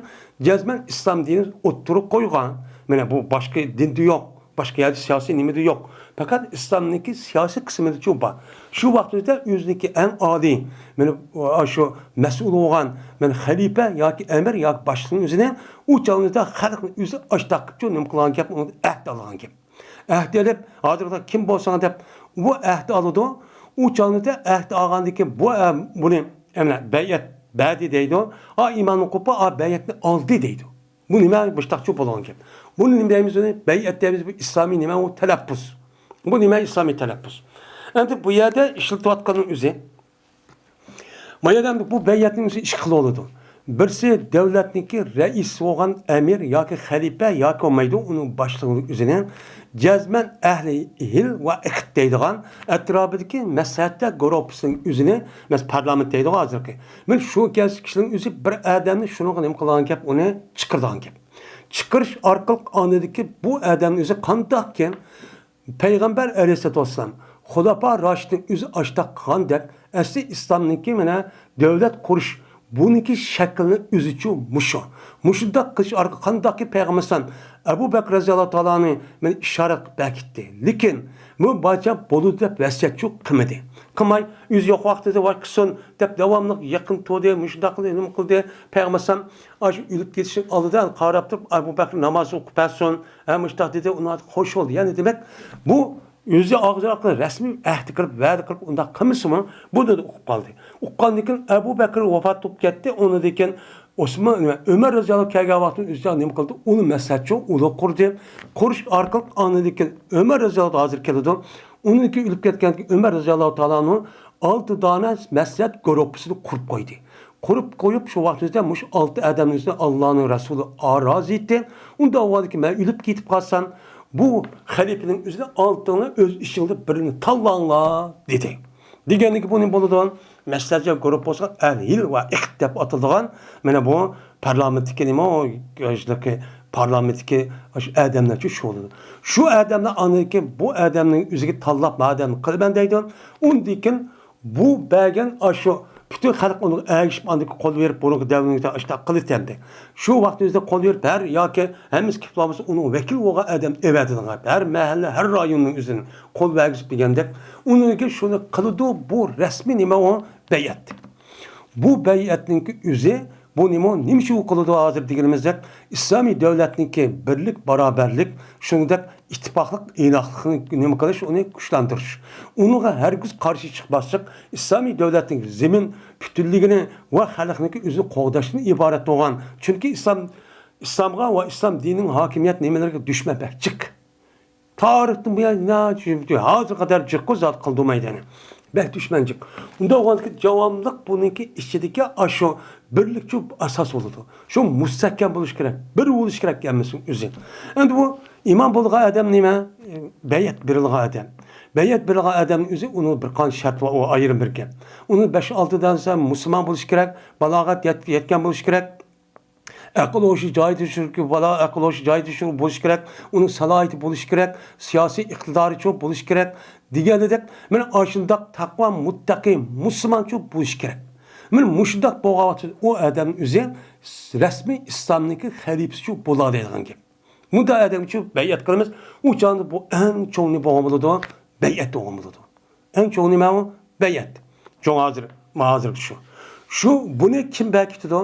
Speaker 2: jazman islom dinini o'ttirib qo'ygan. Mana bu boshqa dinda yo'q, boshqa yerda siyosiy nimada yo'q. Fakat İslam'daki siyasi kısmında çok var. Şu vakitte yüzdeki en adi, şu mesul olan, halife ya ki emir ya ki başlığın üzerine o çalınızda halkın yüzü açtak. Çok nem kılan kep, onu ehd alan kep. Ehd edip, hazırda kim bolsan dep, bu ehd alıdı. O çalınızda ehd ağandaki bunu beyet, bedi deydi. İmanın kupa, beyetini aldı deydi. Bu nime baştak çok olan kep. Bunun nimeyimiz onu, beyet deyimiz bu İslami nime o telaffuz. Bu nima İslami telaffuz. Endi bu yerda ishlatayotganing o'zi. Mayadan bu bay'atning o'zi ish qila oladi. Birisi davlatniki rais bo'lgan amir yoki xalifa yoki olmaydi uning boshlig'ining o'zini jazman ahli hil va iqt deydigan atrofidagi maslahatda guruhning o'zini, mas parlament deydi hozirgi. Men shu kishining o'zi bir odamni shunga nima qilgan gap uni chiqirgan gap. Chiqirish orqali anidiki bu odamning o'zi qandoqkan Peygamber Aleyhisselatü Vesselam Xulafa Raşid'in üzü açta qandek asli İslam'nınki mana devlet kuruş buniki şeklini üzücü muşu. Muşunda kış arka qandaki Peygamber'san Ebu Bekir radıyallahu ta'ala'nı men işaret bekitti. Lekin bu baca bolu deb vasiyetçi qilmadi. Qilmay yüz yo'q vaqtida vaqtsin deb davomli yaqin to'di, muşunda qildi, nima qildi? Peygamber'san aş o'lib ketishini oldidan qarab turib Ebu Bekir namoz o'qib bersin, muştaq dedi, ona xo'sh bo'ldi. Ya'ni demak bu o'zi og'zaki rasmiy ahd qilib, va'da qilib unda qilmasmi? Buni o'qib qoldi. O'qigandan keyin Ebu Bekir vafot bo'lib ketdi. Undan keyin Osman Ömer radıyallahu kelgan vaqtda o'zi nima qildi? Uni maslahatchi ulug' qurdi. Qurish orqali andan keyin Ömer radıyallahu hozir keladi. Uniki o'lib ketgan Ömer radıyallahu ta'ala'nın 6 dona maslahat guruhini qurib qo'ydi. Qurib qo'yib shu vaqtda mush 6 odamning o'zida Allohning rasuli rozi etdi. Unda avvalki men o'lib ketib qolsam bu xalifaning o'zida 6ni o'z ishingda birini tanlanglar dedi. Deganiki bu nima bo'ladi? Maslahatchi guruh bo'lsa al-hil va iqt deb atilgan. Mana bu parlamentdagi nima yoshlarga parlamentdeki adamlar için şu oldu. Şu adamlar anlayırken bu adamın üzerine tallap adamı kılben deydi. Ondikin bu belgen aşı bütün halk onu erişip andaki kol verip bunu devletine işte kılıç dendi. Şu vaktimizde kol verip her ya ki hemiz kitabımız onun vekil olan adam evet edin. Her mahalle, her rayonun üzerine kol vergisi bilgende. Onun ki şunu kılıdı bu resmi nime o beyat. Bu beyatninki üzü bu nime şu kılıdı hazır diyelimizde İslami devletninki birlik, beraberlik, şundak ittifaklık, ilahlık nime kılış onu güçlendiriş. Ona her gün karşı çıkmazsak İslami devletin zemin bütünlüğünü ve halkınki üzü qoğdaşını ibaret olan. Çünkü İslam'a ve İslam dininin hakimiyet nimelerine düşmemek çık. Tarihten bu yana ne hazır kadar çıkkı zat kıldı meydanı. Bek düşmencik. Onda oğandaki devamlılık bununki içindeki aşı birlikçi asas oldu. Şu müstehkem buluş gerek. Bir buluş gerek gelmesin üzün. Şimdi bu iman buluğa adam nime? Beyat birliğe adam. Beyat birliğe adamın üzü onun bir kan şart var o ayrım birken. Onun 5-6'dan sonra Müslüman buluş gerek. Balagat yetken buluş gerek. Ekoloji cayı düşür ki bala ekoloji cayı düşür buluş gerek. Onun salayeti buluş gerek. Siyasi iktidarı çok buluş gerek. Diğer dedik, men aşındak takva muttaki Müslüman çok buluş gerek. Men muşdak boğavatı o adamın üzerine resmi İslam'daki halifesi çok buladı edin gibi. Muda adam çok beyat kılımız. O çağında bu en çoğunu boğamalıdı. Beyat doğamalıdı. En çoğunu mevzu beyat. Çok hazır şu. Şu bunu kim belki de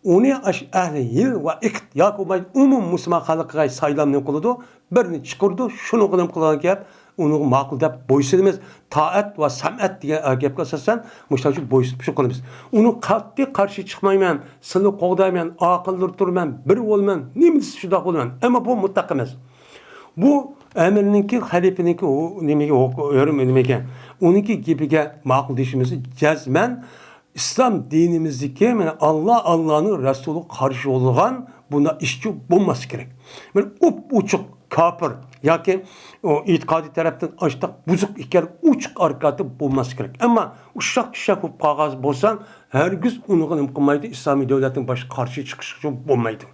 Speaker 2: onu ahli yıl ve iktiyar olmayı Müslüman halkı sayılamını kıldı. Birini çıkardı. Şunu kılım kılan gap. Onu makul dep boysunumuz taat ve samet diye gapga asasen müştahçı boysunup şu kılımız. Onu kalpte karşı çıkmayman, sılı qoğdayman, akıllı durman, bir olman, nemisi şudak olman. Ama bu mutlak emas. Bu emirninki, halifeninki, o nemege, o yorum nemege, onunki gibiga makul deyişimizi cezmen İslam dinimizdeki Allah'ın Resulü karşı olgan buna işçi bulması gerek. Yani uçuk kafir ya ki o itikadi taraftan açtık buzuk iken uçuk harekatı bulması gerek. Ama uşak düşak bu kağız bolsan her gün onu imkanmaydı İslami devletin başı karşı çıkışı bulmaydı.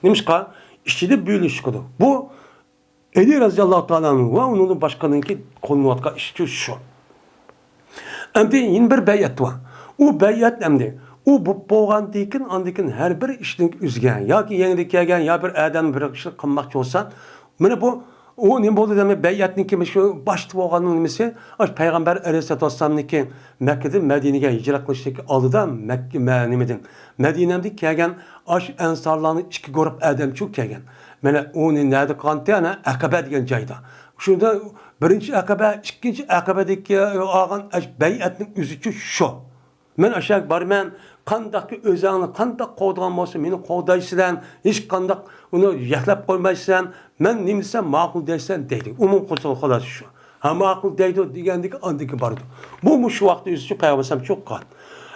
Speaker 2: Neymiş ka? İşçide böyle çıkıyordu. Bu Ali Raziyallahu Teala'nın ve onun başkanınki konu atka işçi şu. Hem yine bir beyat var. O beyat emdi. O bu boğan dekin andikin her bir işin üzgen. Ya ki yeni kelgen ya bir adam bir kişi kılmakçı olsan. Mene bu o ne oldu demek beyatın ki şu başta boğanın nimesi. Peygamber Aleyhisselatü Vesselam'ın ki Mekke'den Medine'ye hicret kılıştaki alıda Mekke nimedin. Medine'de kelgen ensarlarını iki grup adam çok kelgen. Mene o nerede kantı ana Akabe diyen cayda. Şurada birinci Akabe, ikinci Akabe'deki ağan beyatın üzücü şu. Men aşağı barmen qandaqki özüni qandaq qo'ygan bo'lsa meni qo'daysidan hech qandaq uni yaxlab qo'ymaysan men nima desam ma'qul deysan deydi umum qo'shil xolos shu ha ma'qul deydi degandek andiki bordi bu shu vaqtda o'zicha payg'ambar çok qan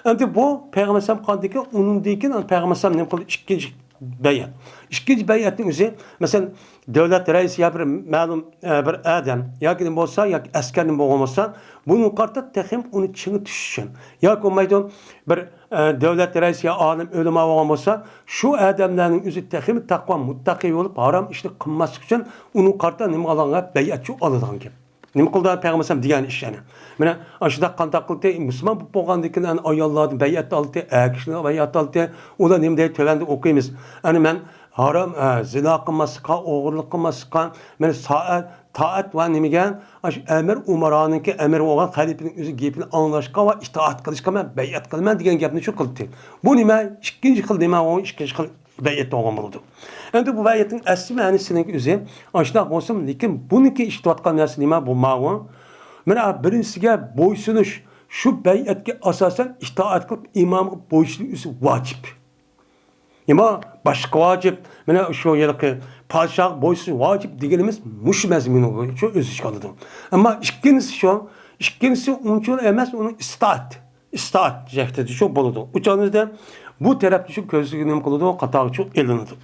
Speaker 2: endi bu payg'ambar qandiki unundikin payg'ambar nima qildi ikkinchi beyat ikkinchi beyatning o'zi masalan davlat raisi ya bir ma'lum bir adam yoki nima bo'lsa yoki askar nima bo'lmasa bunun qarta texim onu çini düşüşün. Ya komaydan bir devlet reisi ya alim ölüme olan olsa şu adamların üzü texim takva muttaki olup haram işte kılması için onun qarta nima alanga beyatçı alıdan gibi. Nima qildi Peygamber degan ish yani. Mana ashida qanday qildi Müslüman bo'lgandan keyin ayollarni bayat oldi, kishini bayat oldi. Ular nima deydi tövanda o'qiymiz. Ani men haram zina qilmasqa, o'g'irlik qilmasqa, men taat va nimaga amir umaroniki amir bo'lgan xalifaning o'zi gapini anglashqa va itoat qilishga men bayat qilaman degan gapni shu qildi. Bu nima? Ikkinchi xil nima u ikkinchi xil bayat olgan bo'ldi. Endi bu bayatning asli ma'nosining o'zi ashunday bo'lsin, lekin buniki ishlayotgan narsa nima bo'lmag'i? Mana birinchisiga bo'ysunish, shu bayatga asosan itoat qilib imomga bo'ysunish vojib. Nima boshqa vojib? Mana shu yerda podshoh bo'ysunish vojib deganimiz mush mazmuni bo'yicha o'z ichiga oladi. Ammo ikkinchisi unchun emas, uni itoat jihatida shu bo'ladi. Uchinchida bu tarafda shu ko'zga nima qiladi, qatog'i shu elinadi.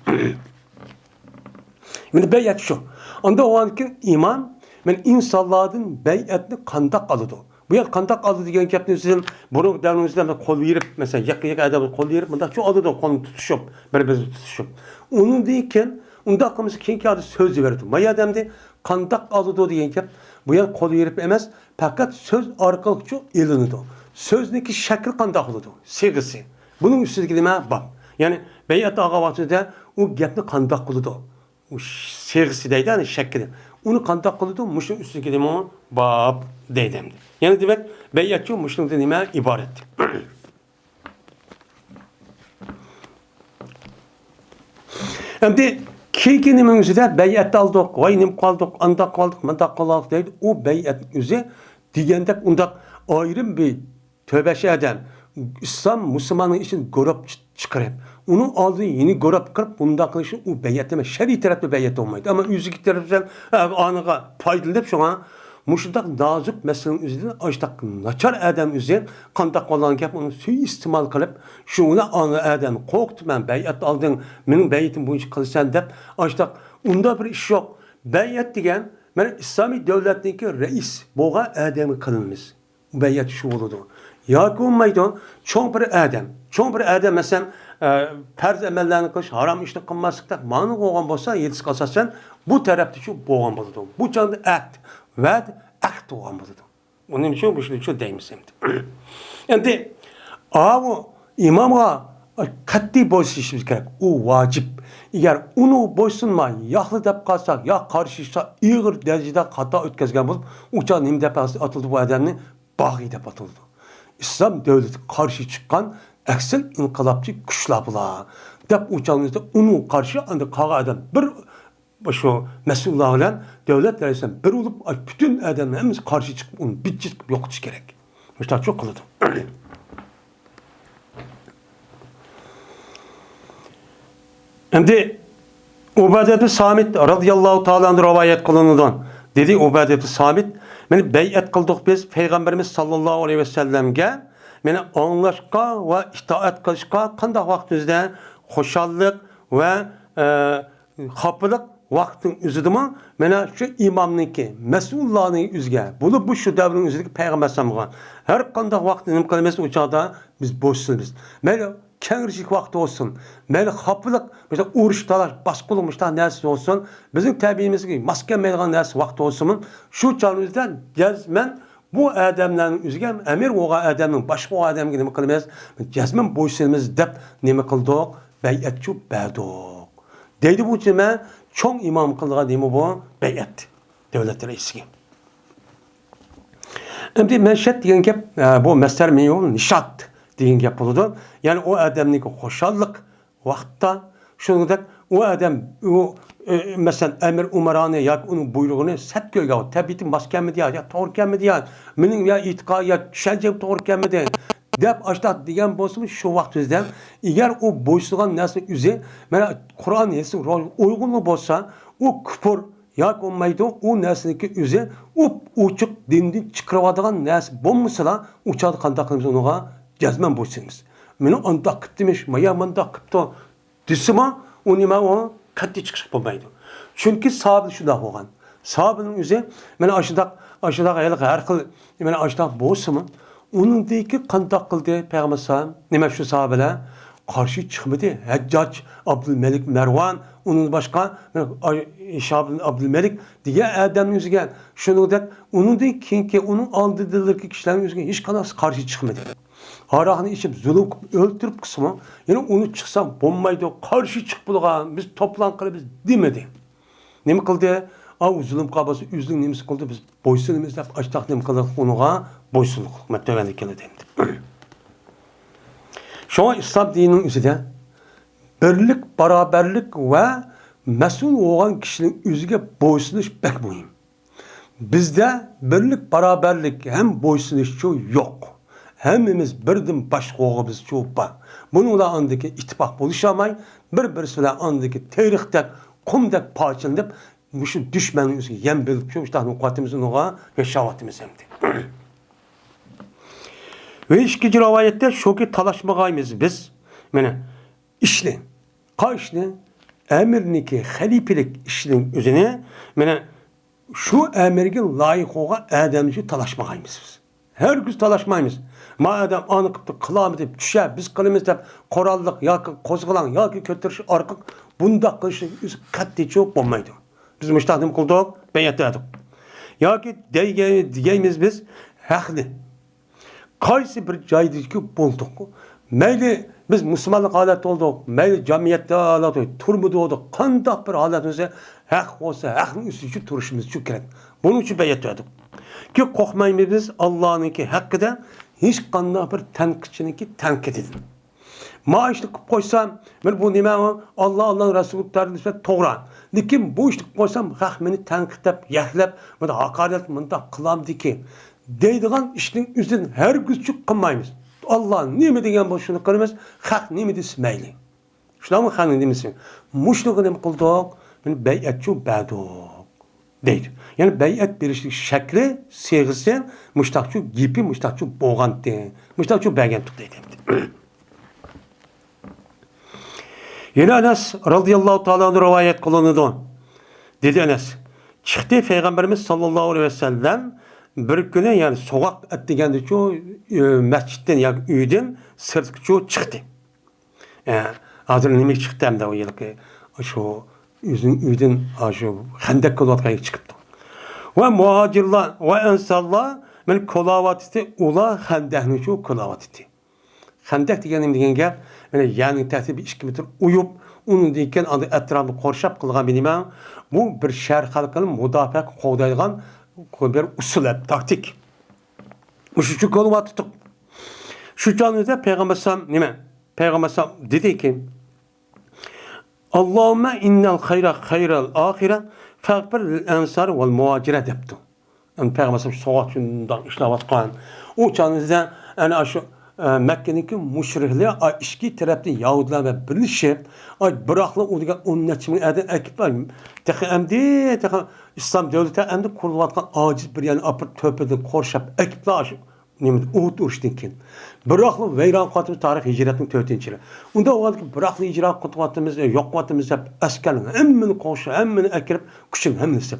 Speaker 2: Meni bayat şu. Onda o anki iman, men insanların bayatını kandak alıdı. Bu yer kandak alıdı diyen kapının sizin burun devrimizden de kol verip mesela yakın adamı kol verip bunda şu alıdı kolunu tutuşup, birbirimizi tutuşup. Onun deyken Unda qılmasa keyinki adı söz verdi. May adamdı qandaq alıdı degan gap bu yer qo'li yerib emas, faqat so'z orqali elinadi. So'zniki shakl qandaq bo'ladi? Seg'isi. Buning ustiga nima bor? Ya'ni bay'at olgan vaqtida u gapni qandaq qiladi? U seg'isi deydi, ya'ni shakli. Uni qandaq qiladi? Mushning ustiga nima bor deydi. Ya'ni demak, bay'atchi mushundan nima iborat? Endi keyingi nimaning o'zida bay'at oldik, voy nim qoldik, andaq qoldik, mandaq qoldik deydi. U bay'at o'zi degandek undaq ayrim bir tövbəşi adam İslam Müslümanın için gorab çıkarıp, onun aldığı yeni gorab kırıp bundan kılışı o beyat demek. Şer'i tarafta beyat olmaydı. Ama yüzük tarafından anıga faydalı deyip şuna muşundak nazik meselenin üzerinde açtak naçar adam üzerinde kandak olan gap onu suistimal kılıp şuna anı adam korktu ben beyat aldın benim beyatim bu işi kılsan deyip açtak onda bir iş yok. Beyat degen ben İslami devletindeki reis boğa adamı kılınmış. Beyat şu oldu. Ya olmaydı çoğun bir adam. Çoğun bir adam mesela farz emellerini kılış, haram işini kılmazlıkta manı koğan bolsa yedisi kalsasan bu tarafta şu boğan buludu. Bu canlı akt. Ved akt boğan buludu. Onun için bu şey deyimiz şimdi. Yani o imama katli boşlaşmamız gerek. O vacip. Eğer onu boşsunma, yaxlı dep kalsak, ya karşıysa ağır derecede hata ötközgen bulup, uçağın imdep atıldı bu adamını, bağı dep atıldı. İslam devleti karşı çıkan eksil inkılapçı güçler bula. Dep uçağınızda onu karşı anda kağa adam bir şu mesullar ile devlet reisinden bir olup bütün adamlar hepimiz karşı çıkıp onu bitçik yok etmiş gerek. İşte çok kılıdı. Şimdi Ubadet-i Samit radıyallahu ta'ala rivayet kılınıdan dedi Ubadet-i Samit meni beyat kıldık biz Peygamberimiz sallallahu aleyhi ve sellemge meni anlaşqa ve itaat kılışqa qandaq vaqtimizda xoşallık ve xapılık vaqtin üzüdümü mena şu imamniki mesullarning üzge bulup bu şu davrin üzüdeki Peygamber sallallahu her qandaq vaqtin nim qilamiz o çağda biz boşsunuz. Meni kengirlik vakti olsun. Meni xapılık, mesela uruş talaş, baskılmışlar neresi olsun. Bizim tabiimiz gibi maske meydan neresi vakti olsun. Şu çağımızdan cezmen bu adamların üzgen emir oğa adamın başka o adam gibi kılmayız. Cezmen boşsunuz dep nemi kıldık? Beyatçı berdik. Deydi bu cime çoğun imam kıldığı nemi bu? Beyat. Devlet reisi. Şimdi menşet diyen ki bu mesler meyyon nişat deyin yapıldı. Yani o adamın hoşallık vakitte şunu o adam o mesela emir umarane ya onun buyruğunu set gölge tabii ki maskemi diye ya doğru gelmedi ya benim ya itika ya düşünce doğru gelmedi dep açta diyen bozulmuş şu vaktimizde eğer o boşluğun nasıl üze mesela Kur'an yesin uygunlu bolsa o küfür ya olmaydı o nesneki üze o uçuk dindi çıkarıvadıgan nes bulmuşsa uçadı kandakımız onuğa cezmen boşsunuz. Meni anda kıptıymış, maya manda kıptı. Düşüma, o nima o katli çıkış bulmaydı. Çünkü sahabe şunda olgan. Sahabenin yüzü, meni aşıdak aylık her kıl, meni aşıdak boğusumu, onun deyki kandak kıldı Peygamber sallam, nima şu sahabeler, karşı çıkmadı. Heccac, Abdülmelik, Mervan, onun başka, Şahab Abdülmelik diye adamın yüzü gel. Şunu da, onun deyki ki onun aldırdığı kişilerin yüzü hiç kadar karşı çıkmadı. Arağını içip zulüm öldürüp kısmı yani onu çıksam bombaydı karşı çık bulgan biz toplan kılı biz demedi. Ne mi kıldı? Av zulüm kabası üzlüğün nemisi kıldı biz boysunumuz da açtak ne mi kıldık onuğa boysunluk hükmet dövendik gene demdi. Şu an İslam dininin üzerinde birlik, beraberlik ve mesul olan kişinin üzerine boysunuş pek mühim. Bizde birlik, beraberlik hem boysunuş yok. Hemimiz birden başqoğumuz çok var. Bununla andaki ittifak buluşamay, birbirisiyle andaki tarixdek, kumdek parçalanıp, şu düşmanın üzerine yem bilip şu işte nukatımızın oğa yaşavatımız hemdi. Ve işkici rivayette şu ki talaşmağayımız biz, yani işli, karşılı, emirniki, halifelik işinin üzerine, yani şu emirge layık oğa adamcı talaşmağayımız biz. Her gün talaşmayımız. Madem anı kıptı, kılam edip, düşer, biz kılımız deyip, korallık, ya ki kozgılan, ya ki kötürüş, arkık, Bundaq qilishning o'zi qat'iy cho'q bo'lmaydi. Biz mushtaqdim qildik, bayat etdik. Yoki deymiz biz haqni. Qaysi bir joydagi bo'ldik. Mayli biz musulmonlik holatda bo'ldik, mayli jamiyatda holatda turmudi bo'ldik, qanday bir holatimiz haq bo'lsa, haqning ustida turishimiz uchun kerak. Buning uchun bayat etdik. Ki qo'rqmaymiz biz Allohniki haqida hech qanday bir tanqidchiniki tanqid edin. Ma ishni qilib qo'ysam, men bu nima Alloh Rasuli tarbiya to'g'ri. Lekin bu ishni qilib qo'ysam, haq meni tanqidlab, yaxlab, bunda haqorat bunda qilamdiki deydigan ishning o'zidan hargiz qilmaymiz. Alloh nima degan bo'lsa shuni qilamiz, haq nima desa mayli. Shunami xanin demisin. Mushliqni nima qildik? Men bay'atchu badoq deydi. Yani bay'at berishlik shakli, seg'isi mushtaqchu gipi, mushtaqchu bo'lg'andi. Mushtaqchu berganlik deydi. Yana Anas radhiyallohu ta'ala rivoyat qilinadi. Dedi Anas, chiqdi Payg'ambarimiz sallallohu alayhi vasallam bir kuni, yani so'g'aq deganda-chu masjiddan yoki uydan sirtga chiqdi. Hozir nima chiqdi hamda u yilki shu o'zining uydan shu Xandaq qilayotgan chiqibdi. Va muhojirlar va ansarlar men qo'lavatdi, ular Xandaqni shu qo'lavatdi. Xandaq degan gap, mana yani tartibi 2 metr uyib, uni degan atrofni qorshab qilgan bilman, bu bir shahar xalqining mudofaa qo'g'daydigan bir usul, taktik. Shu qo'lavatdi. Shu jonida Payg'ambar nima? Payg'ambar dediki, Allahümme innel hayral ahire fagfir lil ensar vel muhacire debdi. Yani Peygamber soğuk şundan işlavatkan. O çağınızda yani şu Mekke'deki müşrikler işki tarafta Yahudiler ve birleşip bıraklı oluyor onun için eden ekipler tekemdi İslam devleti emdi kurulvatkan aciz bir yani apır töpeden korşap ekipler Uhud uruştinkin. Bıraklı veyran katımız tarih hicretin 4. yılı. Onda o vakit bıraklı hicret katımız yok vatımız hep askerinin hemmini koşu, hemmini ekirip küçük hemmini sep.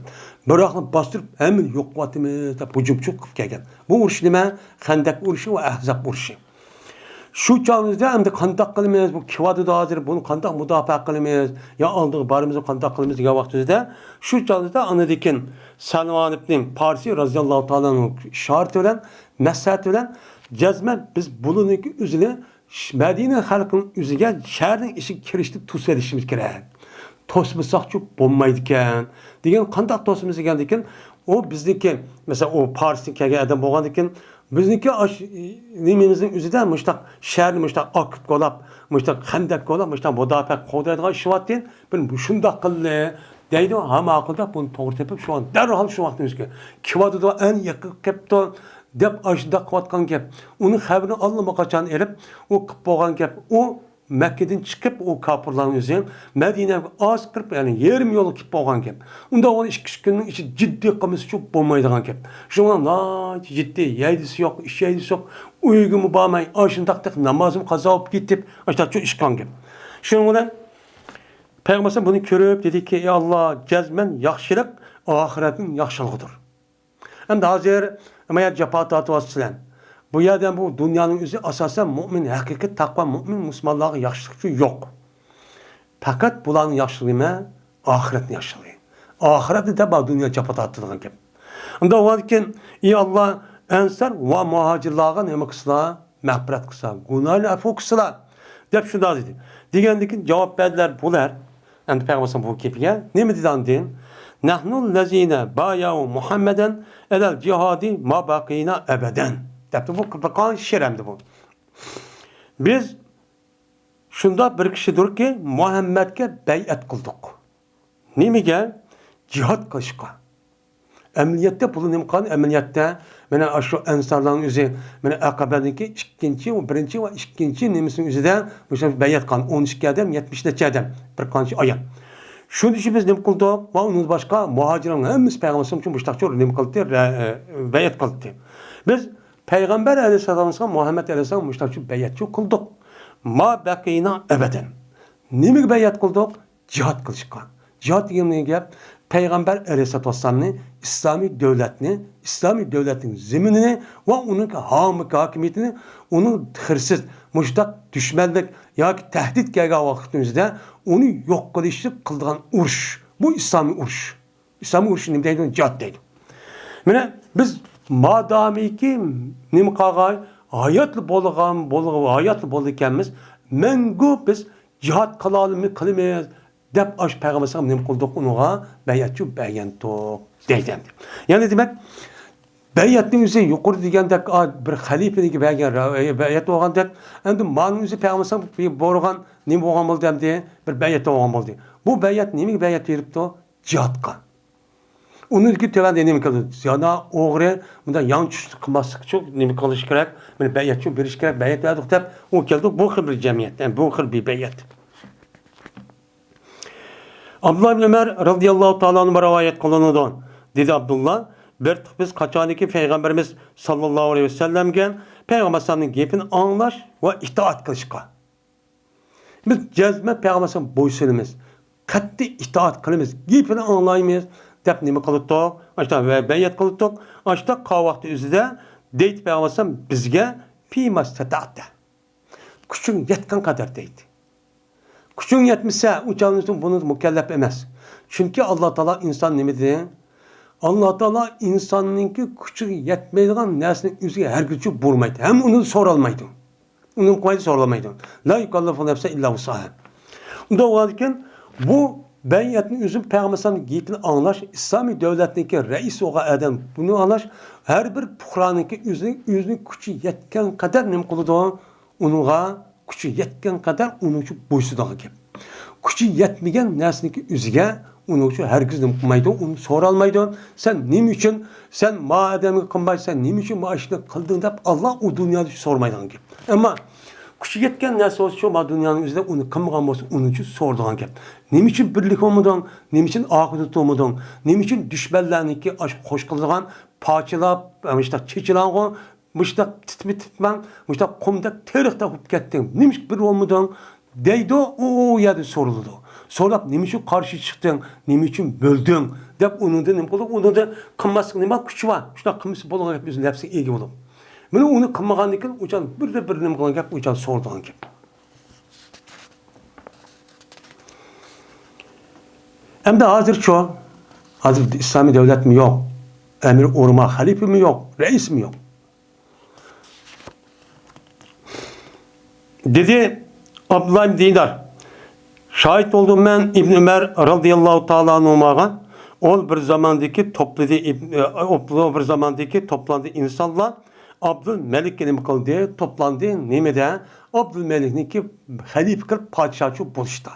Speaker 2: Bıraklı bastırıp hemmini yok vatımız hep hücumçuk kıp gelgen. Bu uruş nime? Xandaq uruşu ve Ahzab uruşu. Şu çağımızda hem de kandak kılımız, bu kivadı da hazır, bunu kandak müdafaa kılımız, ya aldığı barımızı kandak kılımız ya vaktizde. Şu çağımızda anıdikin Salman ibn Parsi razıyallahu ta'ala'nın şart olan, mesahat olan, cezmen biz bunun üzerine Medine halkının üzerine şehrin işi kirişti tus edişimiz gerek. Tosmasak çok bombaydıken, diyen kandak tosumuz geldikken, o bizdeki mesela o Paris'in kege adam boğandıkken, bizniki nimimizin üzerinden müştak şehirni müştak akıp kolap, müştak Xandaq kolap, müştak müdafaa qo'daydigan ish vattin. Ben bu shundoq qildi deydi, hamma aqlda buni to'g'ri tepib shu an darhol shu vaqtimizga kivadida en yaqin kepto deb ashda qilayotgan gap. Uni xabarini allaqachon erib, u qilib bo'lgan gap. U Mekke'den çıkıp o kapırların üzerine Medine'ye az kırıp yani yarım yolu kip olgan gap. Onda o 2 günün içi ciddi kımız çok bulmaydıgan gap. Şuna ciddi yeydisi yok, iş yeydisi yok. Uygumu bağmayın, aşın taktık namazımı kaza olup gidip işte çok işkan gap. Şundan Peygamber bunu görüp dedi ki ey Allah cezmen yaxşılık ahiretin yaxşılığıdır. Hem de hazır ama cepatat vasılan. Bu yerden bu dünyanın üzeri asasen mümin, hakikat, takva, mümin, Müslümanlığa yaşlıkçı yok. Fakat bulanın yaşlılığı ahiretin yaşlılığı. Ahireti de bu dünya çapata attığı gibi. Onda o varken ey Allah ensar ve muhacirlığa ne kısla, mehbret kısla, günahlı afu kısla. Dep şunda dedi. Digendeki cevap verdiler bular. Yani Peygamber bu kepiye ne mi dedin? Nahnu lezine bayavu Muhammeden elel cihadi ma bakina ebeden. Bu Kur'an şeremdi bu. Biz şunda bir kişidir ki Muhammed'e beyat kıldık. Nimige? Cihad kılışka. Emniyette bulunum emniyette bana şu ensarların üzeri bana akabedeki ikinci ve birinci ve ikinci nemisin üzerinde beyat kan 12 adam 70 adam bir kançı ayan. Şunu için biz nem kıldık ve onun başka muhacirlerin hepimiz Peygamber'in için müştakçı nem kıldı beyat kıldı. Biz Peygamber Aleyhisselam'a Muhammed Aleyhisselam'a müştakçı beyatçı kıldık. Ma bakina ebeden. Nemi beyat kıldık? Cihad kılışka. Cihad diyemine gel. Peygamber Aleyhisselam'ın İslami devletini İslami devletin zeminini ve onun hakimiyetini, onun hırsız, müştak, düşmanlık yoki tehdit gelgan vakitimizde onu yok kılışlık kıldıgan uruş. Bu İslami uruş. İslami uruş ne deydi? Cihad deydi. Mine biz madamiki nim qagay hayatlı bolganmiz, mengu biz cihad kılalım kılmayız dep aş peygamber nim kıldık onuğa bayatçı bayantok deydi. Yani demek bayatning o'zi yuqori degandek bir xalifaniki bayat bo'lgandek endi ma'lum o'zi payg'ambar borgan nima bo'lgan bo'ldi hamda bir bayat bo'lgan bo'ldi. Bu bayat nimaga bayat beribdi? Jihadga. Uniki tövanda nima qildi? Yana o'g'ri bunda yanchishlik qilmaslik uchun nima qilish kerak? Meni bayat uchun berish kerak, bayat berdik deb u keldi. Bu xil bir jamiyat, bu xil bir bayat. Abdullah ibn Ömer radıyallahu ta'ala anhu rivayet kılınıdan. Dedi Abdullah, bir biz kaçaniki Peygamberimiz sallallahu aleyhi ve sellem'gen Peygamber sallallahu gepini anlaş ve itaat kılışka. Biz cezme Peygamber sallallahu boysunumuz. Katli itaat kılımız. Gepini anlaymayız. Dep nime kılıttık. Açta ve beyat kılıttık. Açta kavakti üzerinde deyit Peygamber sallallahu bizge pimas tetaatte. Küçük yetken kadar deydi. Küçük yetmişse uçağınızın bunu mükellef emez. Çünkü Allah Teala insan nimedi? Allah Teala insanınki küçük yetmeydiğen nesinin üzerine her gücü vurmaydı. Hem onu sorulmaydı. Onun koydu sorulmaydı. La yukallifu nefse illa vusaha. Onda olarken bu beyiyetin üzüm Peygamber'in giyipini anlaş, İslami devletindeki reis oğa eden bunu anlaş, her bir puhranınki üzerine küçü yetken kadar nem kılıdı, onunla küçü yetken kadar onun için boysudağı gibi. Küçü yetmegen nesindeki üzerine onun için herkes nem kılmaydı, onu soralmaydı. Sen nim için, sen madem kılmaydı, sen nim için maaşını kıldın da Allah o dünyada sormaydı gibi. Ama küçük yetken nesi olsun o dünyanın üzerinde onu kılmagan olsun, onun için sorduğun gibi. Nem için birlik olmadan, nem için akıdet olmadan, nem için düşmanlarınki hoş kıldıgan, parçalap, işte çeçilan müştak titmen, müştak kumdak terikte hop kettin. Nimiş bir olmadan deydi o yerde soruldu. Sorup nimiş karşı çıktın, nimiş böldün. Dep onun da nem kıldı, onun da kılmasın nima küçü var. Şuna kılması bolğan hep bizim hepsi iyi oldu. Mene onu kılmagan iken uçan bir de bir nem kılgan gap uçan sorduğun gibi. Hem de hazır İslami devlet mi yok? Emir urma halife mi yok? Reis mi yok? Dedi Abdullah ibn Dinar. Şahit oldum ben İbn Ömer radıyallahu ta'ala anhuma'ga. O bir zamandaki toplandı insanlar Abdülmelik kelim kıldı, toplandı. Nemede Abdülmelik'ninki halife kılıp padişahçı buluştu.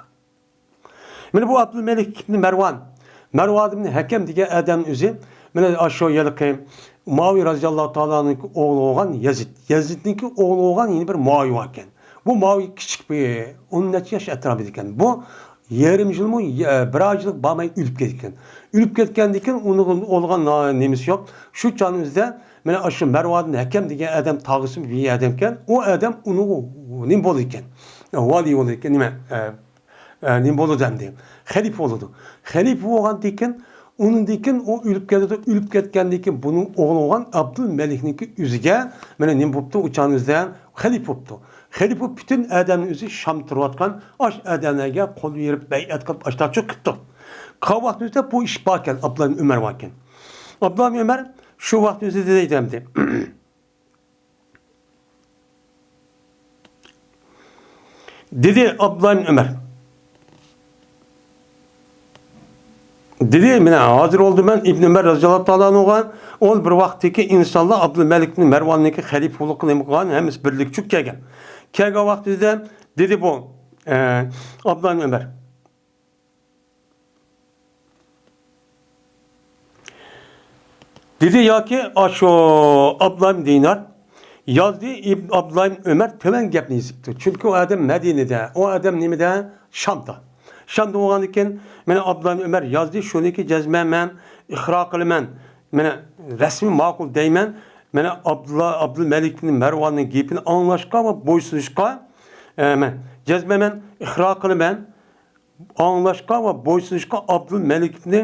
Speaker 2: Yani bu Abdülmelik ibn Mervan. Mervan ibn Hakem diye adam üzü. Yani aşağı yalıkı Muaviye radıyallahu ta'ala'nın oğlu olan Yazid. Yazid'ninki oğlu olan yeni bir Muaviye varken. Bu Muaviye küçük bir 14 yaş etrafındayken. Bu yarım yıl mı bir aycılık bağmayı ülüp ketken. Ülüp ketkendikken onun olgan nemisi yok. Şu canımızda yani aşağı Mervan ibn Hakem diye adam tağısı bir adamken o adam onu nem boluyken. Vali olurken nem bolu demdi. Halife oldu. Halife olan dikken onun dikken o ülüp ketkendikken bunun oğlu olan Abdülmelik'ninki üzüge yani nem buptu uçağınızda halife buptu. Halife bütün adamın üzü Şam turvatkan aş adamlarga kol verip beyat kılıp açta çok kıttı. Kavaktimizde bu iş varken Abdullah Ömer varken. Abdullah Ömer şu vaktimizde de demdi. Dedi Abdullah Ömer. Dedi mene hazır oldu ben İbn Ömer radıyallahu ta'ala anhu'ga ol bir vaktiki insanlar Abdülmelik ibn Mervan'niki halifelik kılıngan hemiz birlikçük kelgen. Kelgen vaktinde dedi bu Abdullah Ömer. Dedi ya ki aşo Abdullah Dinar yazdı Abdullah Ömer töven gepni yazıptı. Çünkü o adam Medine'de, o adam nimede Şam'da. Şam'da olan iken mene Abdullah Ömer yazdı şunu ki cezmemen, ihra kılmen, mene resmi makul deymen, mene Abdülmelik ibn Mervan'ın gepini anlaşka ve boysunuşka, cezmemen, ihra kılmen, anlaşka ve boysunuşka Abdülmelik ibn,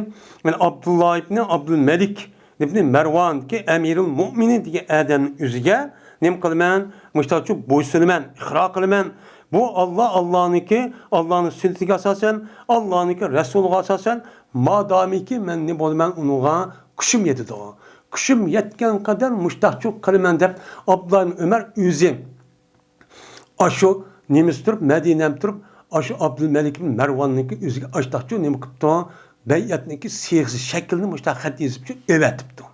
Speaker 2: mene Abdullah ibn Abdülmelik debni Mervan ki emirul mu'minin diye adamın yüzüge nem kılman, müştaçu boysunuman, ihra kılman. Bu Allah'ınki, Allah'ın sünnetiga asasen, Allah'ınki Resulüga asasen, madami ki men ne bolman unuğa kuşum yetdi o. Kuşum yetken kadar müştaçu kılman deb Abdullah Ömer yüzü. Aşu nemiz turup, Medine'm turup, aşu Abdülmelik Mervan'ınki yüzüge açtaçu nem kıptı. Beyatniki siyasi şeklini müştah hat yazıp evet tuttu.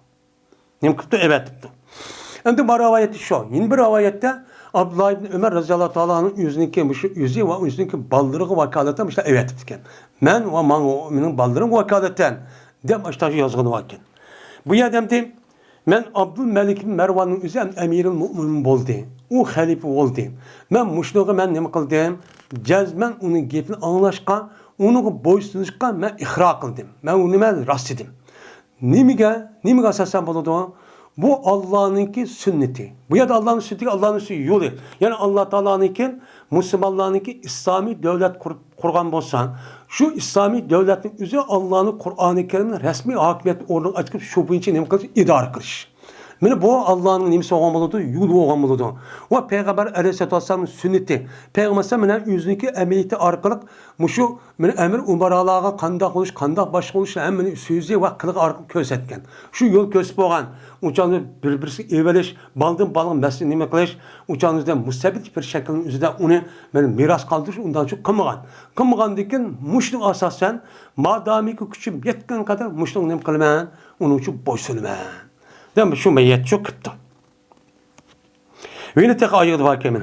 Speaker 2: Nem kıptı evet tuttu. Endi bir rivayeti şu. Yine bir rivayette Abdullah ibn Ömer radıyallahu ta'ala'nın yüzündeki yüzü ve yüzündeki baldırığı vakaleten işte evet tutken. Men ve minin baldırığı vakaleten dem açtaşı yazgını vakken. Bu yerdemde men Abdülmelik Mervan'ın yüzü emiril mu'min boldu. O halife oldu. Men muşluğu men ne kıldım? Cezmen onun gepini anlaşka, onu boysunuşka men ihra kıldım. Men onu men rast edim. Nimige asasen buludu? Bu Allah'ınki sünneti. Bu ya da Allah'ın sünneti, Allah'ın yolu. Yani Allah Teala'nınki, Müslümanlarınki İslami devlet kurgan bolsan, şu İslami devletin üzeri Allah'ın Kur'an-ı Kerim'in resmi hakimiyet orada açıp şu bu için idare kılış. Mene bu Allah'ın nimsi oğan buludu, yolu oğan buludu. Ve Peygamber Aleyhisselatü Vesselam'ın sünneti. Peygamber Aleyhisselam'ın yüzündeki emeliyeti arkalık, şu emir umaralığa kandak oluş, kandak baş oluş, hem sözü ve kılık arkalık kösetken. Şu yol kösüp oğan, uçağınızda birbirisi evveliş, balın mesleğini nime kılış, uçağınızda musabit bir şekilde üzerinde onu miras kaldırış, ondan çok kımıgan. Kımıgan diken, muşluk asasen, madami ki küçüm yetken kadar muşluk nime kılman, onun için boysunman. Değil mi? Şu meyyet çok kıttı. Ve yine tek ayırdı var kemin.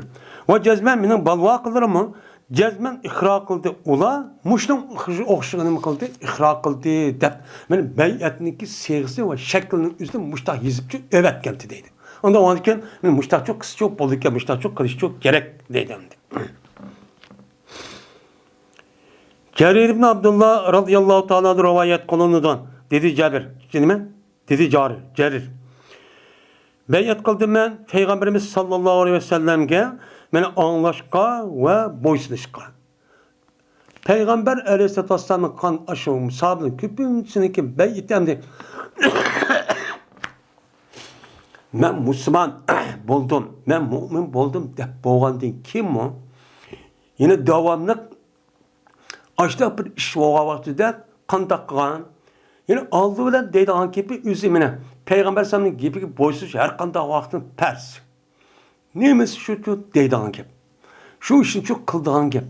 Speaker 2: Ve cezmen minin balva kılır mı? Cezmen ihra kıldı. Ula muşlum okşığını mı kıldı? İhra kıldı. Dep. Benim beyyetindeki sevgisi ve şeklinin üstüne muştah yazıpçı evet geldi deydi. Ondan o anken muştah çok kısa çok bolluk ya muştah çok kılıç çok gerek deydi. Cerir ibn Abdullah radıyallahu ta'ala rivayet konunudan dedi Cabir. Şimdi dedi Cerir. Beyat kıldım ben Peygamberimiz sallallahu aleyhi ve sellem'ge beni anlaşka ve boysunuşka. Peygamber aleyhisselatü vesselam'ın kan aşığım sahabının küpünsüneki beyit emdi. Ben Müslüman buldum, ben mümin buldum de boğandın kim o? Yine devamlı açta bir iş oğa vaktide kandak kılan. Yine aldı bile deydi an gibi üzümüne. Peygamber Sallallahu gibi boysuz her kanda vaktin pers. Neymiş şu deydi an gibi. Şu işin çok kıldığın gibi.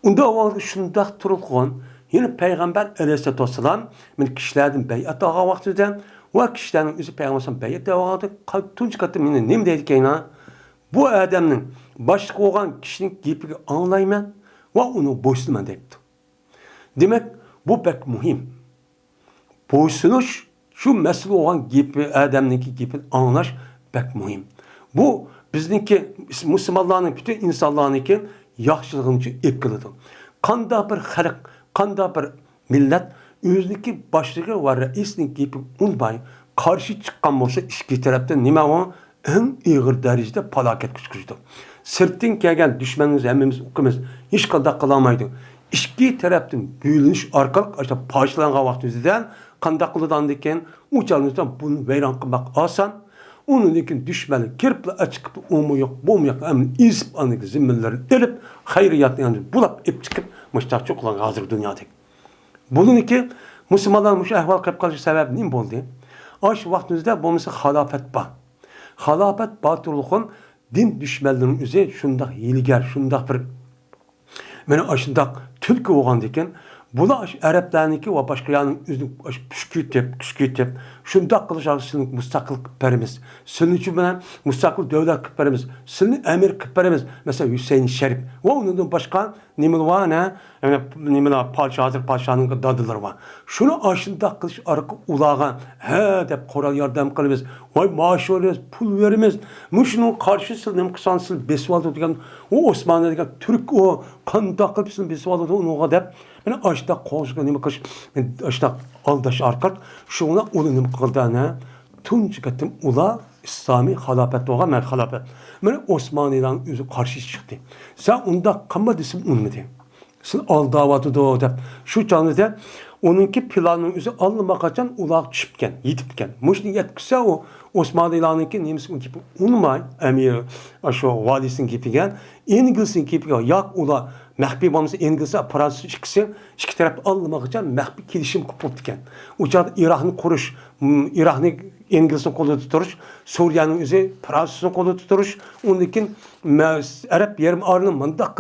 Speaker 2: Onda o vakti şundak turulğun. Yine Peygamber Aleyhisselatü Vesselam kişilerden beyat ağa vaktiden ve kişilerin üzü Peygamber Sallallahu beyat ağa vaktiden tunç katı mine neyim deydik yine? Bu adamın başlık olan kişinin gibi anlayman ve onu boysunman deyipti. Demek bu pek mühim. Boysunuş şu mesele olan gibi adamınki gibi anlaş pek mühim. Bu bizdeki Müslümanların bütün insanlarınki yaxşılığın için etkilidir. Kanda bir halk, kanda bir millet özündeki başlığı ve reisinin gibi unutmayın karşı çıkan olsa iki taraftan nime var? En ağır derecede felaket kuşkucudur. Sırtın gelgen düşmanımız hemimiz okumuş hiç kadar kalamaydı. İki taraftan büyülünüş arkalık işte parçalanan vaktimizden kandaklıdan diken uçağınızdan bunu veyran kılmak asan. Onun için düşmanı kirple açıkıp umu yok, bum yok. Hemen izip anlık zimmeleri elip hayriyatını yani bulap ip çıkıp müştak çok olan hazır dünyadaki. Bunun için Müslümanlar müşah ehval kayıp kalıcı sebep neyim oldu? Aş vaktimizde bu mesela halafet bağ. Halafet batırlıkın din düşmanlarının üzerine şundak hilger, şundak bir meni aşındak Türk oğan diken bula Araplarınki ve başkalarının üzünü küskütüp şundak kılıç arasının müstakil kıplarımız. Sünni cümle müstakil devlet kıplarımız. Sünni emir kıplarımız. Mesela Hüseyin Şerif. Ve onun başka nimil var ne? Yani nimil Paşa'nın dadıları var. Şunu aşındak kılıç arka ulağan. He deyip koral yardım kılımız. Vay maaşı oluyoruz, pul verimiz. Müşünün karşısı nem kısansın besvaldı diyen o Osmanlı diyen Türk o kandak kılıpsın besvaldı onu deyip yani aşta kovuşka nime kış, aşta aldaş arkat, şuna onu nime kıldığına, tunç gittim ula İslami halafet oğa men halafet. Yani Osmanlı'dan yüzü karşı çıktı. Sen onda kamba desin unmadı. Sen al davatı da o deyip, şu canlıda Onunki planının özü alınmaqacan ulaq düşüpken, yetipken. Muşni yetkisi o Osmanlılarınki nemisi gibi unmay, emir aşo valisin gipigen, İngiliz'in gipigen, yak ula məhbi olmasa İngiliz'e Fransız ikisi, iki taraf alınmaqacan məhbi kilişim kupupdiken. Uçad İraq'ını kuruş, İraq'ını İngiliz'in kolu tuturuş, Suriye'nin özü Fransız'ın kolu tuturuş, onunkin Arap yerim ağrının mandak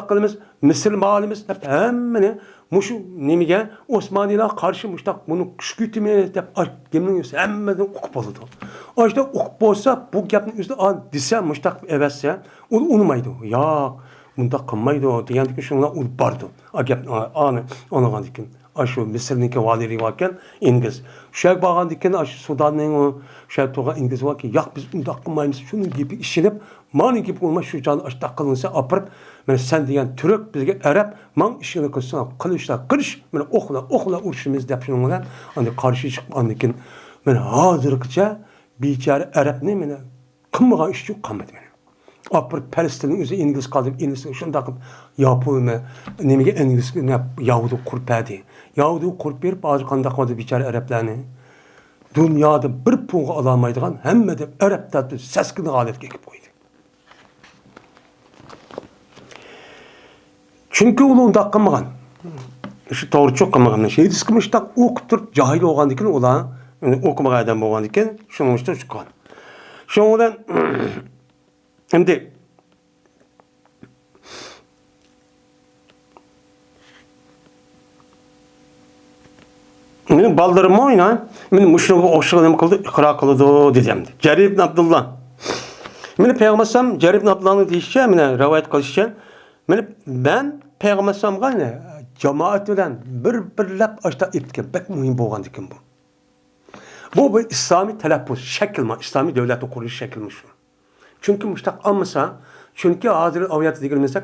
Speaker 2: kılımız, Mısır malımız, hep hemmini muşu nemige Osmanlılar karşı muştak bunu küşkütüme dep geminin üstü hemmeden okup oldu. O işte okup olsa bu gapın üstü dese muştak evetse onu unmaydı. Ya bunda kılmaydı o diyendik şunlar ulup bardı. O gap onu gandikin. Aşı Mısır'nınki valeri varken İngiliz. Şöyle bağlandıkken aşı Sudan'ın o şöyle toğa İngiliz var ki yak biz unda kılmayız şunun gibi işlenip mani gibi olmaz şu canı aşı takılınsa apırıp sen diyen Türk bizge Arap man işini kılsın kılıçla kılıç okla urşumuz dep şununla hani karşı çıkıp andikin men hazırlıkça biçare Arap ne mene kımmagan iş yok kalmadı benim. Apır Palestin'in özü İngiliz kaldı. İngiliz şunu takıp yapılma nemege İngiliz ne Yahudi kurpadı. Yahudi kurup verip bazı kandakmadı biçare Araplarını. Dünyada bir puğu alamaydıgan hemme de Arap tatlı seskini alet gekip koydu. Çünkü onu onda kılmagan. Şu doğru çok kılmagan. Şey diskmiştak okutup cahil olan diken olan okumagan adam olan diken şunu işte çıkan. Şundan şimdi benim ballarım oyna, benim muşluğu oşağıdım kıldı, ikra kıldı diyeceğimdi. Cerir ibn Abdullah. Beni Peygambersem Cerir ibn Abdullah'ın diyeceğim, rivayet kılışacağım. Ben Peygambersem'ga ne cemaat bilen birlep açta iptken pek mühim bolgan diken bu. Bu bir İslami telaffuz şekil mi? İslami devlet kuruluş şekilmiş. Çünkü müştak almasa, çünkü hazır aviyatı digilmesek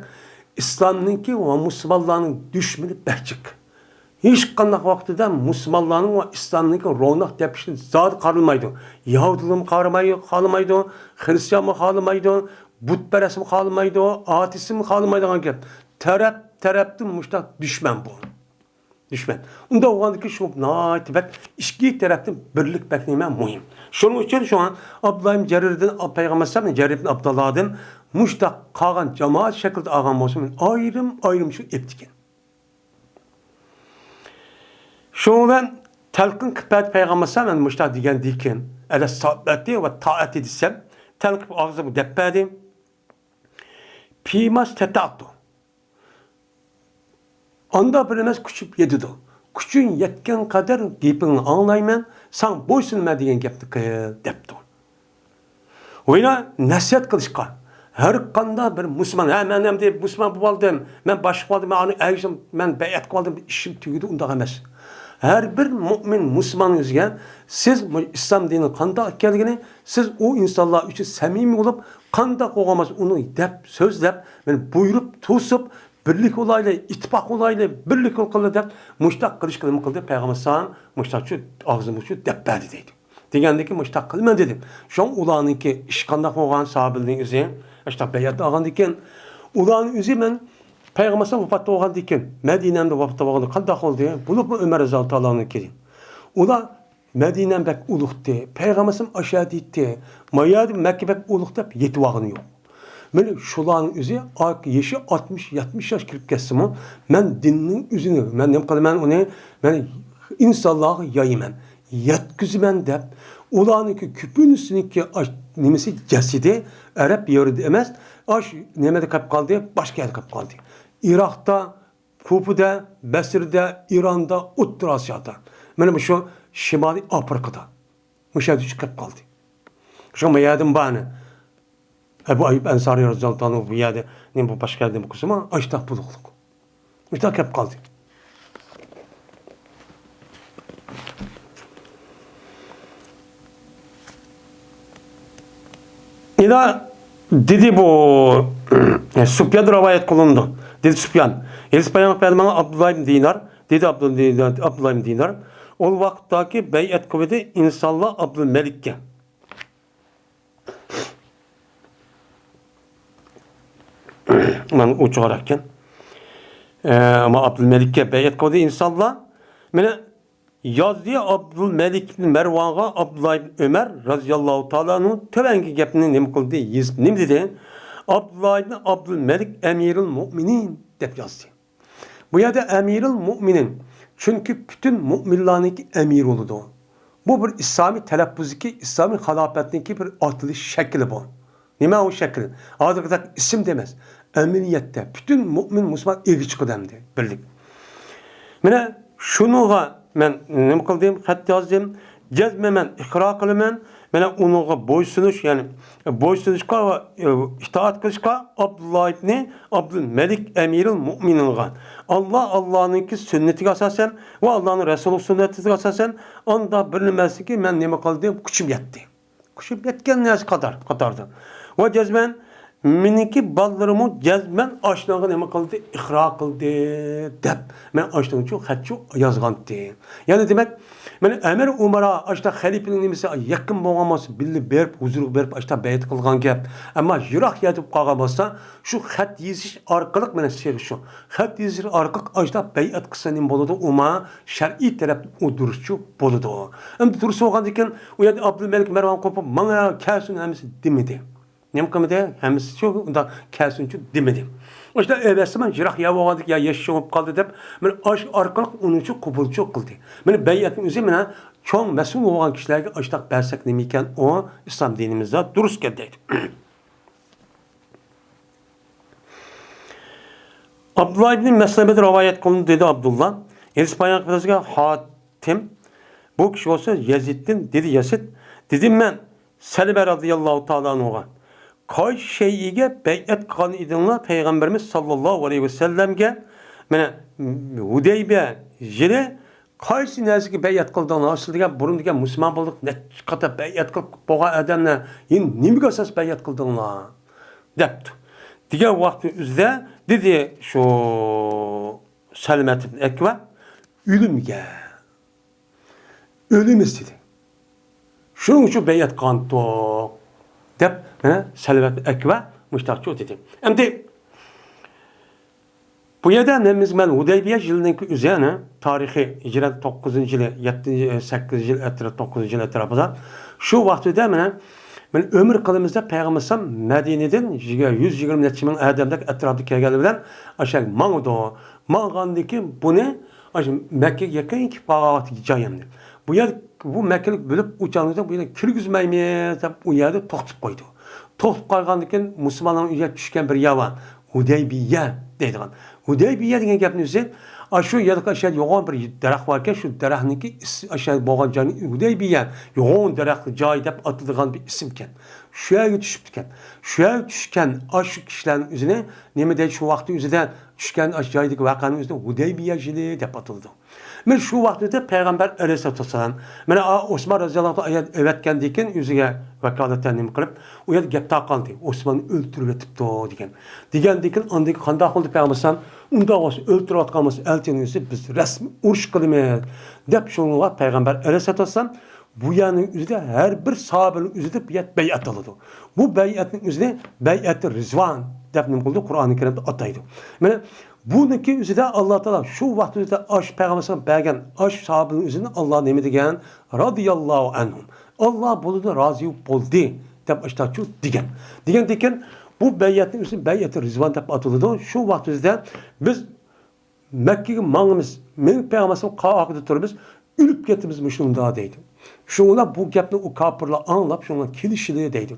Speaker 2: İslam'ınki ve Müslümanların düşmeni behçik. Hiç kandak vaktida Müslümanların ve İslam'ınki ronak tepişini zat karılmaydı. Yahudilığım karılmaydı, Hristiyan mı karılmaydı, Butperest mi karılmaydı, Atisi mi karılmaydı. Teraptı müştak düşman bu. Düşman. Onda oğandaki şu naitibet işki taraftan birlik bekleme mühim. Şunun için şu an Abdullah Cerir'den Peygamber Sallallahu Cerir ibn Abdullah'dan müştak kalan cemaat şekilde ağam olsun. Ayrım şu eptiken. Şundan telkin kıpet Peygamber Sallallahu müştak diyen diken ele sabbeti ve taat edisem telkin ağzımı deppedim. Pimas tetaattu. Anda bilemez küçüp yedidu. Küçüğün yetken kadar gipini anlayman, sen boysunma diyen gepti depti. Oyna nasihat kılışka. Her kanda bir Müslüman, ben hem de Müslüman bu aldım, ben başlık aldım, ben onu eğitim, ben beyat kaldım, işim tüyüdü, onda emez. Her bir mümin Müslüman yüzgen, siz İslam dininin kanda geldiğini, siz o insanlar için samimi olup, kanda koğamaz onu dep, söz dep, ben buyurup, tusup, birlik olayla, ittifak olayla, birlik olayla dep, müştak kılış kılımı kıldı, Peygamber Sağ'ın müştak şu ağzımı şu depperdi deydi. Degендeki müştak kılımı dedim. Şu an ulanınki iş kandak olan sahabildiğin üzerine, işte beyat ağan diken, ulanın üzerine Peygamber Sağ'ın vafatta ağan diken, Medine'mde vafatta ağan kandak oldu diye, bulup mu Ömer Rezal Tala'nın kedi. Ula Medine'm bek uluqtu, Peygamber Sağ'ın aşağı ditti, Mayyad Mekke bek uluqtu, yeti vağını yok. Ben şuların üzü yaşı 60-70 yaş kirip kestim o. Ben dinin üzünü, ben ne kadar ben onu insanlığa yayımen, yetkizmen dep, ulanınki küpün üstündeki nemesi cesidi Arap yeri demez. Aş nemede kap kaldı, başka yerde kap kaldı. Irak'ta, Kufu'da, Besir'de, İran'da, Uttur Asya'da. Benim şu Şimali Afrika'da. Müşahede kap kaldı. Şu meyadım bana. Ebu Ayyub Ensari Radıyallahu anh bu yerde ne bu başka yerde bu kısma açtak bulukluk. Açtak hep kaldı. İda dedi bu Süfyan rivayet kılındı. Dedi Süfyan. Peygamber Peygamber Abdullah ibn Dinar dedi Abdullah ibn Dinar. O vakittaki beyat kuvveti insanlar Abdülmelik'e. Ben uçarakken ama Abdülmelik'e beyat kıldı insanlar
Speaker 1: Mene yazdı Abdülmelik ibn Mervan'a Abdullah ibn Ömer radıyallahu ta'ala'nın tövenki gepini nima qildi? Nima dedi? Abdullah ibn Abdülmelik emirul müminin deb yazdı. Bu yerda emirul müminin. Çünkü bütün müminlarınki emir oludu. Bu bir İslami telaffuzdaki, İslami halafetindeki bir atılış şekli bu. Nima o şekli? Adırgıdak isim demez. Eminiyette bütün mümin Müslüman ilgi çıkıdemdi. Bildik. Mene şunuğa men nima qildim? Xat yazdım. Cezmemen, ikra qilaman. Mene unuğa boysunuş, yani boysunuşqa va itaat qilishqa Abdullah ibn Abdülmelik emirul mümininga. Allah'ınki sünnetiga asasen ve Allah'ın Resulü sünnetiga asasen onda bilinmesi ki men nima qildim? Kuchim yetdi. Kuchim yetgan narsa qatardi. Ve cezmen meniki ballarımı cezmen aşnağı nima qildi? İqra qildi deb. Men aşnağı uchun xatchu yozgandi. Yani demek men Emir Umar'a aşta xalifaning nimasi yaqin bo'lgan bo'lsa, billi berib, huzur berib aşta bayat qilgan gap. Ammo yiroq yetib qolgan bo'lsa, shu xat yezish orqali meni shu. Xat yezish orqali aşta bayat qilsa nima bo'ladi? Uma shar'iy taraf o'dirishchi bo'ladi. Endi tursa bo'lgandan keyin u yerda Abdulmelik Marvan qo'pib, "Mana kelsin hamisi" demedi. Nima qilmadi? Hamisi shu unda kelsinchi demedi. İşte evvelsimen jirak ya boğadık ya yaşayıp kaldı dep, men aş arkalık onun için kubulcu kıldı. Men beyatin üzeri mene çok mesul olan kişilerge açtak bersek nemiyken o İslam dinimizde durus geldiydi. Abdullah ibn Mesleme'de rivayet kılındı dedi Abdullah. İspanya kıtasıga Hatim bu kişi olsa Yazid'in dedi Yazid. Dedim ben Selime radıyallahu ta'ala anhu'a. Kaç şeyige beyat qilgan edinglar Peygamberimiz sallallahu aleyhi ve sellemge mana Hudaybiya yili qaysi narsaga beyat qildinglar? Aslida burun degan musulmon bo'ldik, nechqata beyat qilib bo'lgan odamlar endi nimaga asos beyat qildinglar debdi. Degan vaqtni o'zida dedi shu Salmat ibn Akva o'lim istedi. Shuning uchun beyat qilgandik deb Salvat Akva mushtaqchi dedi. Endi bu yerda men Hudaybiya yilining o'zini tarixiy hijrat 9-yili, 7-8-yil atrofida 9-yil atrofida shu vaqtida men ömür qilımizda Peygamber Medine'den 120 necha ming odamdek atrofda kelgani bilan o'sha mang'andiki buni Makkaga yaqin qolgan joyimdi. Bu yer bu Mekkalik bo'lib o'changizda bu yerga kirgizmaymiz deb u yerda to'xtatib qo'ydi. To'xtatib qo'ygandan keyin musulmonlar uyga tushgan bir yavan Hudaybiya deydigan. Hudaybiya degan gapni o'zi shu yerda o'sha yo'g'on bir daraxt bor ekan, shu daraxtniki o'sha bo'lgan joyni Hudaybiya, yo'g'on daraxt joy deb atilgan bir ism ekan. Shu yerga tushibdi ekan. Shu yerga tushgan shu kishilarning o'zini nima deydi shu vaqtda o'zida tushgan joydagi voqeaning o'zida Hudaybiya yili deb atildi. Men shu vaqtda Peygamber Aleyhisselatü Vesselam mana Osman roziyallohu anhu aytgandan keyin o'ziga vakolatdan nima qilib, u yerda gap taqaldi. Osmonni o'ltirib yotibdi degan. Degandan keyin andagi qanday qildi Peygamber unda o'ltirayotganmiz elchinisi biz rasmiy urush qilamiz deb shunga Peygamber Aleyhisselatü Vesselam bu yerning o'zida har bir sahobaning o'zida bayat oladi. Bu bayatning o'zida bayat-i Rizvan deb nima qildi? Qur'oni Karimda ataydi. Mana buniki o'zida Alloh taolo shu vaqtda Peygamberga bergan sahobaning o'zini Alloh nima degan? Radiyallohu anhum. Alloh bo'ldi rozi bo'ldi deb aytdi degan. Degandan keyin bu bayatning o'zi bayat-i Rizvan deb ataladi. Shu vaqtda biz Makkaga mangimiz, men Peygamberga qaqida turibmiz, o'lib ketibizmi shunda deydi. Şunlar bu gapni o kafirlar anlap şunlar kilişili deydi.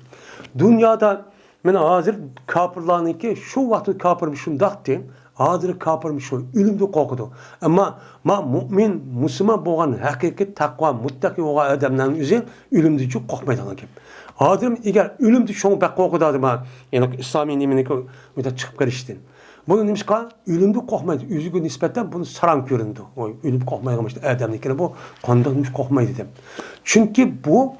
Speaker 1: Dünyada men hazır kafirlarniki şu vaqt kafir şundaqdi. Hazır kafir şu ölümde qo'rqidi. Ammo mu'min, musulmon bo'lgan haqiqiy taqvo, muttaqi bo'lgan odamlarning o'zi ölümde çok qo'rqmaydigan gap. Hazır eğer ölümde şunu baq qo'rqadi ma, ya'ni islomiy nimaniki o'ta chiqib kelishdi. Bunu nimishqa ölümde qo'rqmaydi. O'ziga nisbatan bunu saram ko'rindi. Oy, ölüm qo'rqmaydigan işte odamnikini bu qandoqmish qo'rqmaydi deb. Çünkü bu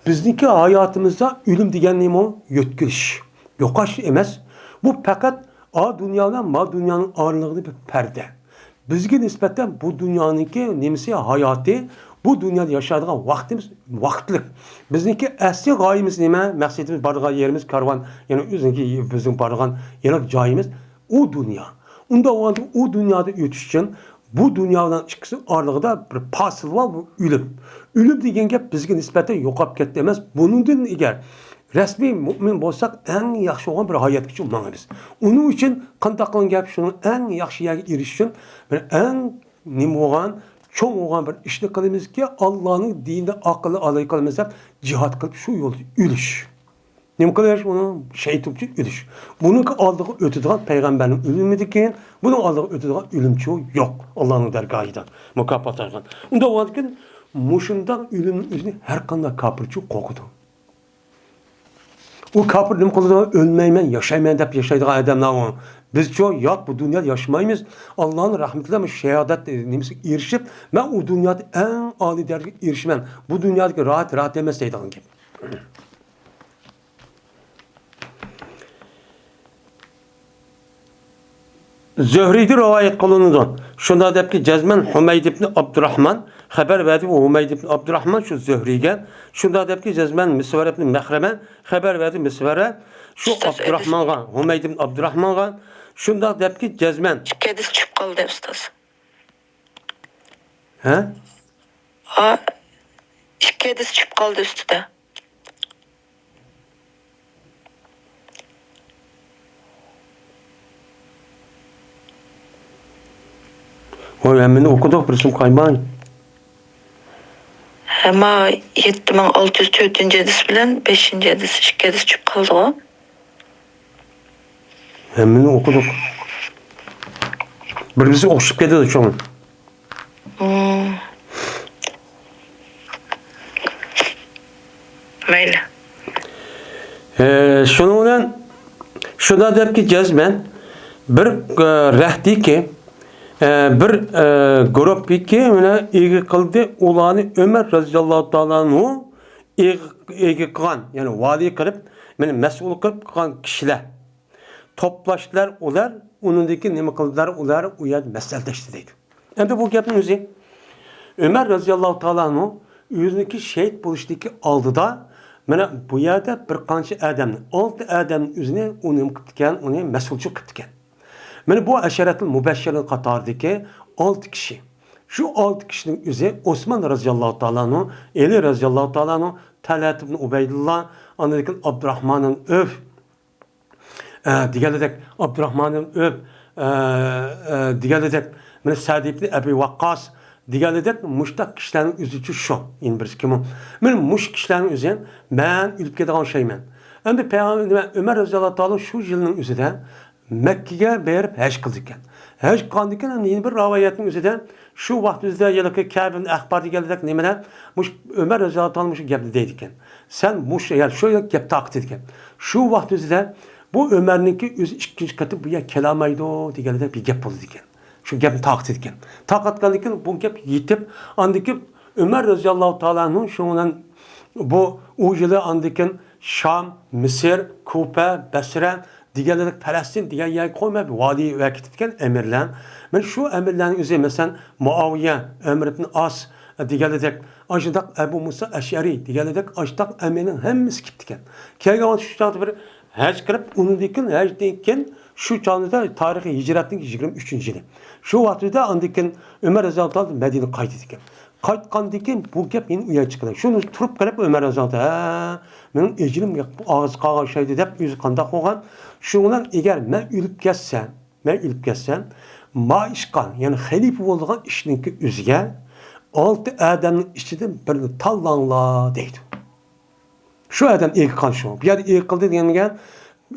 Speaker 1: bizniki hayatımızda ölüm degan nima? Yo'tkilish, yo'qosh emas. Bu faqat dünyadan dünyanın ağırlığını bir perde. Bizge nispeten bu dünyanınki nemisi hayatı, bu dünyada yaşadığımız vaktimiz vaktlik. Bizdeki asli gayemiz neme? Maqsadimiz bargan yerimiz karvan, yani özünki bizim bargan yerlik cayimiz o dünya. Onda o dünyada ötüş için
Speaker 2: Bu dünyadan ikkisi aralığında bir fasıl var, bu ölüm. Ölüm degan gap bizga nisbatan yo'qolib ketdi emas. Buningdan egar rasmiy mu'min bo'lsak, eng yaxshi bo'lgan bir hayotgacha ummangiz. Uning uchun qanday qilgan gap shuni eng yaxshi yerga erishish uchun bir eng nima bo'lgan, cho'ng bo'lgan bir ishni qilamizki, Allohning dinida aqlli alay qilamiz deb jihad qilib shu yo'lda o'lish. Nima qilish uni shaytoncha o'lish. Buning oldiga o'tadigan payg'ambarning o'limidan keyin buning oldiga o'tadigan o'limchi yo'q. Allohning dargohidan mukofot olgan. Unda bo'lgan mushundan o'limning o'zini har qanday kofirchi qo'rqidi. O kafir nima qiladi? O'lmayman, yashayman deb yashaydigan odamlar u. Biz-chi yo'q bu dunyoda yashamaymiz. Allohning rahmatidan shahodat nimasi erishib, men u dunyoda eng oliy darajaga erishman. Bu dunyodagi rahat emas deydigan gap. Zöhriydi rivayet kılındı. Şunda depki Cezmen Hümeyd ibn Abdurrahman haber verdi bu Hümeyd ibn Abdurrahman şu Zöhri'ge. Şunda depki Cezmen Misver ibn Mehreme haber verdi Misver'e şu Abdurrahman'a Hümeyd ibn Abdurrahman'a şunda depki Cezmen.
Speaker 3: Kedis çıkıp kaldı ustaz.
Speaker 2: He?
Speaker 3: Ha, kedis çıkıp kaldı üstüde.
Speaker 2: O emmini okuduk bir isim kaymayın.
Speaker 3: Ama 7604. edis bilen 5. edis kedis çıkıp kaldı o.
Speaker 2: Emmini okuduk. Birisi okşup gidiyordu şu an.
Speaker 3: Meyle.
Speaker 2: Şununla şuna der ki Cezmen bir rehdi ki bir grup ki mene ilgi kıldı olanı Ömer radıyallahu ta'ala'nın ilgi kılan yani vali kılıp mene mesul kılıp kılan kişiler toplaştılar olar onundaki nime kıldılar olar uyad meselleşti deydi. Endi bu gapning o'zi Ömer radıyallahu ta'ala'nın özündeki şehit buluşdaki aldıda mana bu yerda bir qancha odamni 6 odamning o'zini uni nima qilib ekan, uni mas'ulchi qilib ekan. Mana bu asharatul mubashshirin qatoridagi 6 kishi. Shu 6 kishining o'zi Osman radhiyallohu ta'ala'nın, Ali radhiyallohu ta'ala'nın, Talat ibn Ubaydullah, ondan keyin Abdurrahman'ın Öf, diğerledek Abdurrahman'ın Öf, diğerledek mana Sa'd ibn Abi Waqqas, diğerledek muştaq kişilerin özü şu. Yani birisi kim o? Mana muş kişilerin özü ben ülüp ketgan şeymen. Endi Peygamber Ömer radhiyallohu ta'ala şu yılının özüde Mekke'ye berip haj qildi ekan. Haj qilgandan keyin yeni bir rivayetning o'zida shu vaqtda yilki Ka'b ibn Ahbar deganlar nimalar mush Ömer radhiyallohu ta'ala mush gapni deydi ekan. Sen mush yani shu gap taqit etgan. Shu vaqtda bu Ömer'ninki o'zi ikkinchi qatı bu ya kelamaydi deganlar bir gap bo'ldi ekan. Shu gapni taqit etgan. Taqatgandan keyin bu gap yetib andiki Ömer radhiyallohu ta'ala'nın şundan bu o yılı andiki Şam, Mısır, Kufa, Basra diğerleri Palestin diğer yer koyma bir vali vakit etken emirler. Ben şu emirlerin üzerine mesela Muaviye, Ömer ibn As diğerleri Ajdak Ebu Musa Eş'ari diğerleri Ajdak Emir'in hemmisi gittiken. Kelgan şu çağda bir hac kırıp onun dikin hac dikin şu çağda tarihi hicretin 23. yılı. Şu vakti andikin Ömer radhiyallohu ta'ala Medine qaytediken. Qaytqandan bu gap meni uyan chiqadi. Shuni turib qarab Ömer radhiyallohu ha, mening ejrim og'iz qog'an shaydi deb o'zi qanday qilgan. Shundan agar men o'lib ketsam, maishqan, ya'ni xalifa bo'lgan ishninki o'ziga 6 odamning ichidan birini tanlanglar deydi. Shu odam eqilgan shu. Bu yerda eqildi deganiga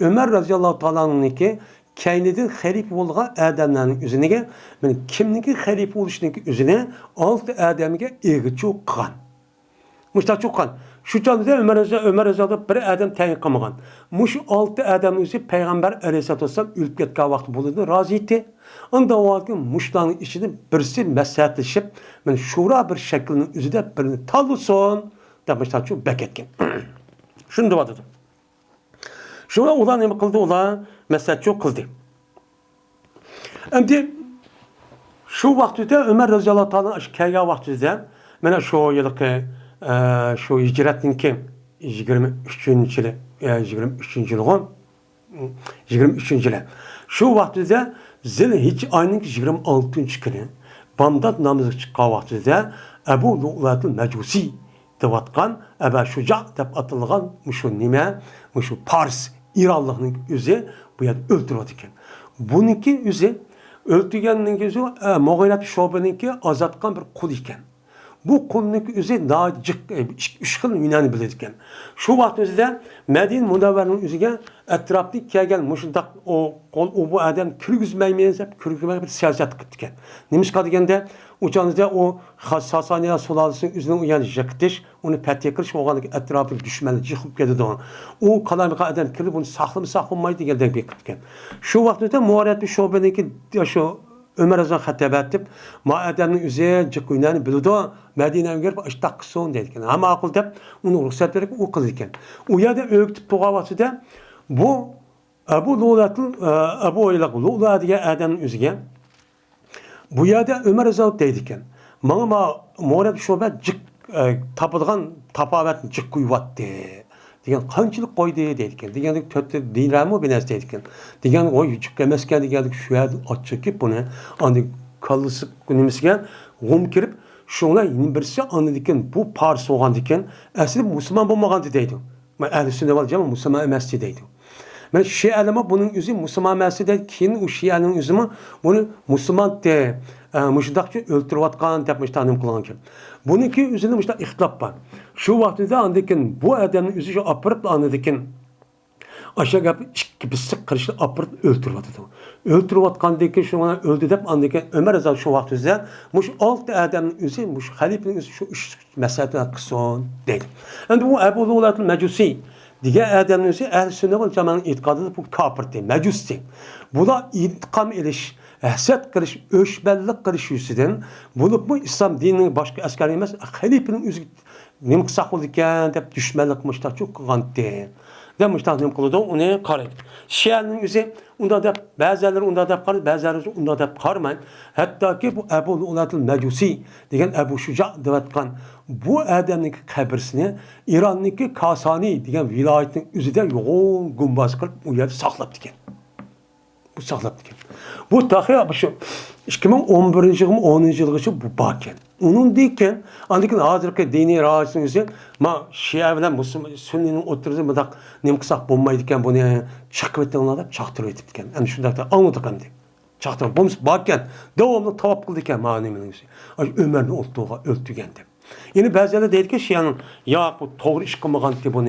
Speaker 2: Ömer radhiyallohu ta'alaniki kaynidin xalifa bo'lgan odamlarning o'ziniga, men kimniki xalifa bo'lishniki o'zini 6 odamga egichu qilgan. Mushtachu qilgan. Shu chog'da Ömer raziyallohu bir odam tayin qilmagan. Mush 6 odamning o'zi payg'ambar alayhisolatu vasallam o'lib ketgan vaqt bo'ldi, rozi edi. Unda o'lgan mushlarning ichida birisi maslahatlashib, men shura bir shaklning o'zida birini tanlasin deb mushtachu beketgan. Shuni deydi. Şuna ulan nima qildi? Ular maslahatchi qildi. Endi shu vaqtda Ömer radhiyallohu ta'ala kelgan vaqtida mana shu yilki shu hijratninki 23-yili 23-yili. Shu vaqtda Zilhijja oyining 26-kuni Bamdad namazı çıkan vaxtida Ebu Lu'latul Mecusi devatkan Ebu Şuca deb atılgan muşu nime, muşu Pars İranlığının üzü bu yer öldürüyordu iken. Bununki üzü öldürgenin üzü Muğiret Şobe'ninki azatkan bir kul iken. Bu kulunun üzü daha üç xil Yunan'ı bilirken. Şu vaktimizde Medine Münevver'in üzüge etraflı kelgen muşundak o bu adam kürgüzmeymeyiz hep kürgüzmeye bir siyaset kıttıken. Nemişka degende uçağınızda o Sasaniya sulalısının üzerine uyan jaktiş, onu petiye kırış oğanlık etraflı düşmanı yıkıp geldi doğan. O kalamika adam kirli bunu saklanmaydı gelden bir kıttıken. Şu vaktimizde Muharrem Şobe'ninki şu Ömer Azam xataba etip, ma adamın üzerine çıkıyla bildi, Medine'ye girip iştah kısın dedikken. Ama akıl dep, onu ruhsat verip o kız iken. O yada öğütüp tuğavası da, bu Ebu Lu'latul, Ebu Lu'la diye adamın üzerine, bu yada Ömer Azam dedikken. Bana Muharrem Şobe tapılgan tapavetini çıkıyvattı. Degan qanchalik qo'ydi deydigan. Degandek 4 dinrami bir narsa deydigan. Degan o yujuk emaskan degandek shu yerda ochib buni andi kallisi nimasiga g'um kirib shunlar birisi andikan bu Pars bo'lgan ekan, asli musulmon bo'lmagan deydi. Men ahli sunna val jamoa musulmon emas deydi. Men Shialama buning o'zi musulmon emas deydi. Keyin u Shianing o'zi buni musulmon de mushundaqcha o'ltirayotgan deb tanim qilgan ekan. Buniki o'zida mushundaq ixtilof bor. Şu vaxtida andikin bu adamın üzü şu apırıp andikin aşağı gap ikki bisik qilishni apırıp o'ltiribdi. O'ltirayotgandan şu ona öldü deb andikin Ömer Azam şu vaxtida mush 6 adamın üzü mush xalifaning üzü şu ish maslahat qilsin dedi. Endi bu Ebu Lu'latul Mecusi degan adamın üzü Ahl-i Sünnet vel Cemaat'ın etiqadida bu kafirdi, Mecusi. Bular intiqam elish, hasad qilish, o'shballik qilish yuzidan bo'lib bu islom dinining boshqa askari emas, xalifaning o'zi nima qilsak bo'ldi ekan deb dushmanlik qilmoqda çok qilgandi. Deb mushtar nima qildi, uni qaraydi. Shianing o'zi unda deb ba'zilar unda deb qaraydi, ba'zilar unda deb qarmaydi. Hattoki bu Ebu Lu'latul Mecusi degan Ebu Şuca devatgan bu adamning qabrisini İranniki Kasani degan viloyatning o'zida yo'g'on gumbaz qilib u yerda saqlab ekan. Bu saqlab ekan. Bu taxiya şu 2011-10 yılgacha bu bakken. Onun deyken, andikin hazırki dini rahatsızın üzerine, ma Şia bilen Sünni'nin oturuzu mıdak nem kısak bulmaydı iken bunu çakıp ettiğini da çaktırıyor etip iken. Yani şundak da anladık hem de. Çaktırıyor. Bulmuş bakken, devamlı tavap kıldı iken manemin üzerine. Ömer'in olduğu öldügen de. Yani bazıları dedi ki Şia'nın, ya bu doğru iş kılmagan ki bunu.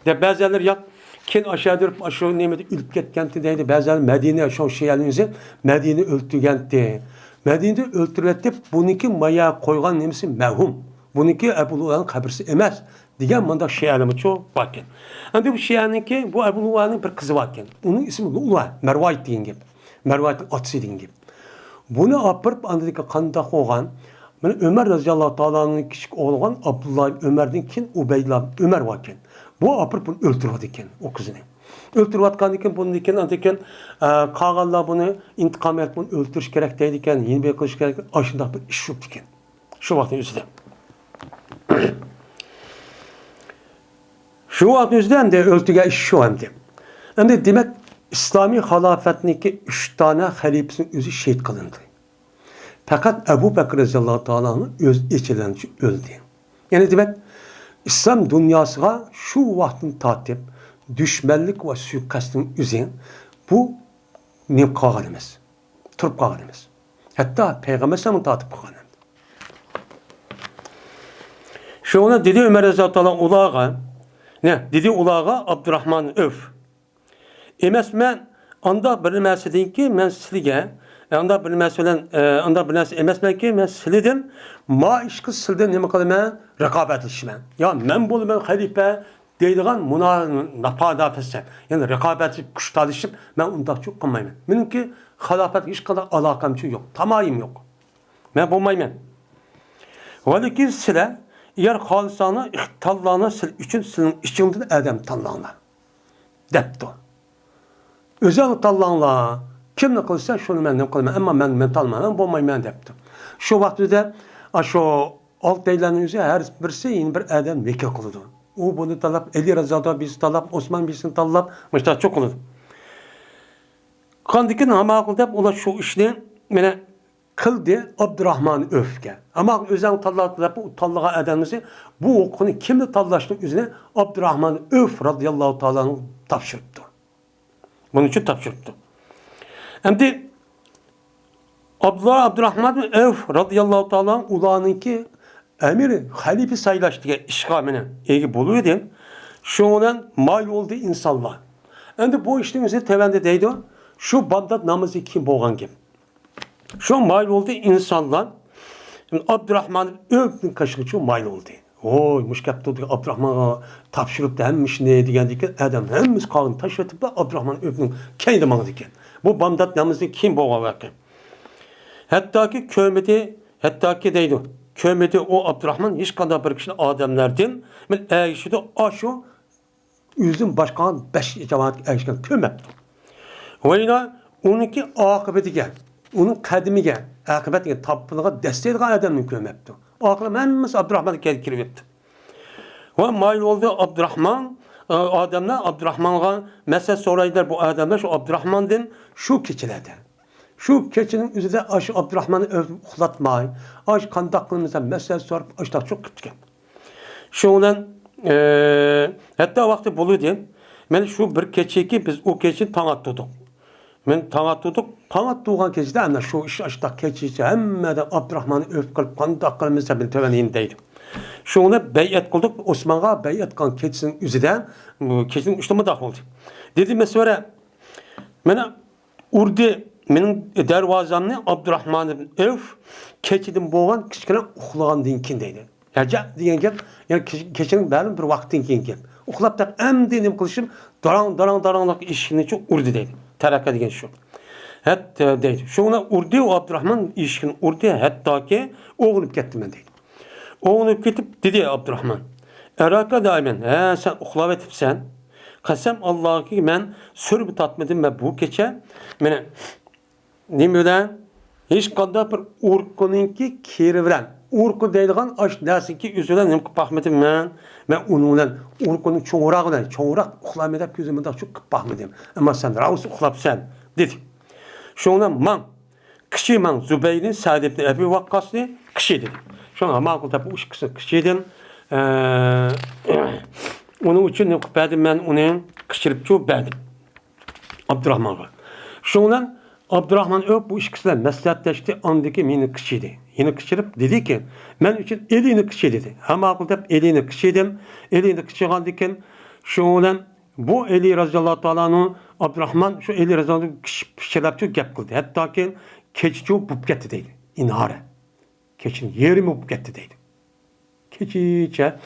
Speaker 2: De bazıları ya ken aşağı dürüp aşağı nemedi ülüp getkenti deydi. Bazıları Medine aşağı Şia'nın üzerine Medine öldügenti. Medine'de öldürüldü. Bununki maya koygan nemisi mevhum. Bununki Ebu Lu'la'nın kabirsi emez. Diyen manda Şia'nın çok varken. Ama bu Şia'nınki bu Ebu Lu'la'nın bir kızı varken. Onun ismi Lu'la. Mervayt deyin gibi. Mervayt'ın atısı deyin gibi. Bunu apırıp andaki kanda koygan. Ömer Raziyallahu Teala'nın küçük oğlu olan Abdullah Ömer'den kim? Ubeydullah Ömer varken. Bu apırıp bunu öldürüyordu iken o kızını. Öldürüvatkan iken bunun iken antiken kağallar bunu intikam edip bunu öldürüş gerek deydi iken yeni bir kılıç gerek aşında bir iş yok iken. Şu vaktin yüzünden. Şu vaktin yüzünden de öldüğü iş şu hem de. Hem de demek İslami halafetindeki 3 tane halifesinin özü şehit kılındı. Fakat Ebu Bekir Raziyallahu Teala'nın öz içilenci öldü. Yani demek İslam dünyasına şu vaktin tatip düşmanlık ve suikastın üzerine bu nem kalgan emez. Turup kalgan emez. Hatta Peygamber Sallallahu tatip kalgan emez. Şu ona dedi Ömer Raziyallahu ulağa ne? Dedi ulağa Abdurrahman öf. Emes men anda bir meseleyin ki men sizge anda bir meselen anda bir narsa emas ki men sizdim ma ishqi sildim nima qilaman raqobatlashman yo men bo'laman xalifa deydigan nafadafasi ya'ni raqobatli kuch talishib men undaqchi qilmayman meniki xilofat hech qanday aloqamchi yo'q tamoyim yo'q men bo'lmayman lekin sizlar agar xolisona tanlanglar siz uchun sizning ichingizda odam tanlanglar debdi o'zini tanlanglar kimni qilsa shuni men qilaman ammo men tanlamayman bo'lmayman debdi shu vaqtida shu oltaylarning o'zi har birisi yeni bir odam vakil qildi u buni tanlab Ali Raziyallohu bizni tanlab Osman bizni tanlab mana shu qildi qandikin hamaqil deb ular shu ishni mana qildi Abdurrahman Öf'ge. Ama özen talladılar bu tallağa edemizi bu okunu kimle tallaştığının üzerine Abdurrahman Öf radıyallahu ta'ala tapşırıptı. Bunun için tapşırıptı. Hem de Abdurrahman Öf radıyallahu ta'ala ulanınki emiri halife sayılaştığı işgamine ilgi buluydu. Şu olan mal oldu insanlar. Endi bu işin üzerine tevende deydi. Şu Bağdat namazı kim boğan kim? Şu mal oldu insanlar. Abdurrahman Öf'ün kaşığı mal oldu. Oy müşkep oldu Abdurrahman'a tapşırıp da hemmiş ne diyen ki adam hemimiz kalın taşıtıp da Abdurrahman Öf'ün kendi manı diken. Bu Bağdat namazı kim boğan vakit? Hatta ki kömedi, hatta ki deydi. Kömedi o Abdurrahman hiç kadar bir kişinin adamlardan. Ben eşidi aşu yüzün başkan 5 cemaat eşkan kömepti. Ve yine onunki akıbeti gel. Onun kadimi gel. Akıbeti gel. Tapılığa destek adamın kömepti. Akıbeti hemimiz Abdurrahman'ı gelkirip etti. Ve mail oldu Abdurrahman. Adamlar Abdurrahman'a mesela soraydılar bu adamlar şu Abdurrahman'dan şu keçilerde. Şu keçinin üzerinde aşı Abdurrahman'ı uxlatmayı, aşı kandaklığımızdan mesele sorup aşıda çok kütken. Şu olan hatta vakti buluydu. Ben şu bir keçi biz o keçini tanıttık. Ben tanıttık. Tanıttığın keçide hem şu iş aşıda keçisi hem de Abdurrahman'ı öfkılıp kandaklığımızdan bir töveniyindeydim. Şu ona beyat kıldık. Osman'a beyat kan keçinin üzerinden keçinin uçtuğumu da oldu. Dedi mesela bana urdu menin dervazamni Abdurrahman ibn Öf keçidin boğan kişikene uxlagan dinkin deydi. Erca diyen gap, yani keçinin bəlin bir vaktin keyin gap. Uxlap da emdinim kılışım daranlak işini çok urdu deydi. Teraka degen şu. Hatta deydi. Şuna urdu o Abdurrahman işini urdu hatta ki oğulup kettim ben deydi. Oğulup ketip dedi Abdurrahman. Eraka daimen sen uxlap etipsen kasem Allah'a ki ben sürüp tatmedim ve bu keçe mene nimeden hiç kadar bir urkununki kiriviren. Urku deydiğen aş dersin ki üzülen nimki bakmedim ben onunla urkunun çoğurak uxlam edip gözümü de çok bakmedim. Ama sen raus uxlap sen dedi. Şuna man kişi man Zübeyir'in Sa'd ibn Ebi Vakkas'ı kişi dedi. Şuna makul da bu iş kişiydim. Onun için nimki bedim ben onun kişirip çok bedim. Abdurrahman'a. Şuna Abdurrahman Öp bu işkisiyle meslehatleşti andaki mini kişiydi. Yine kişirip dedi ki ben için elini kişi dedi. Hem akılda hep elini kişiydim. Elini kişi kaldıkken şu olan bu Eli Razıyallahu Teala'nın Abdurrahman şu Eli Razıyallahu kişiler çok gap kıldı. Hatta ki keçi çok bup gitti deydi. İnhare. Keçinin yeri mi bup gitti deydi. Keçiçe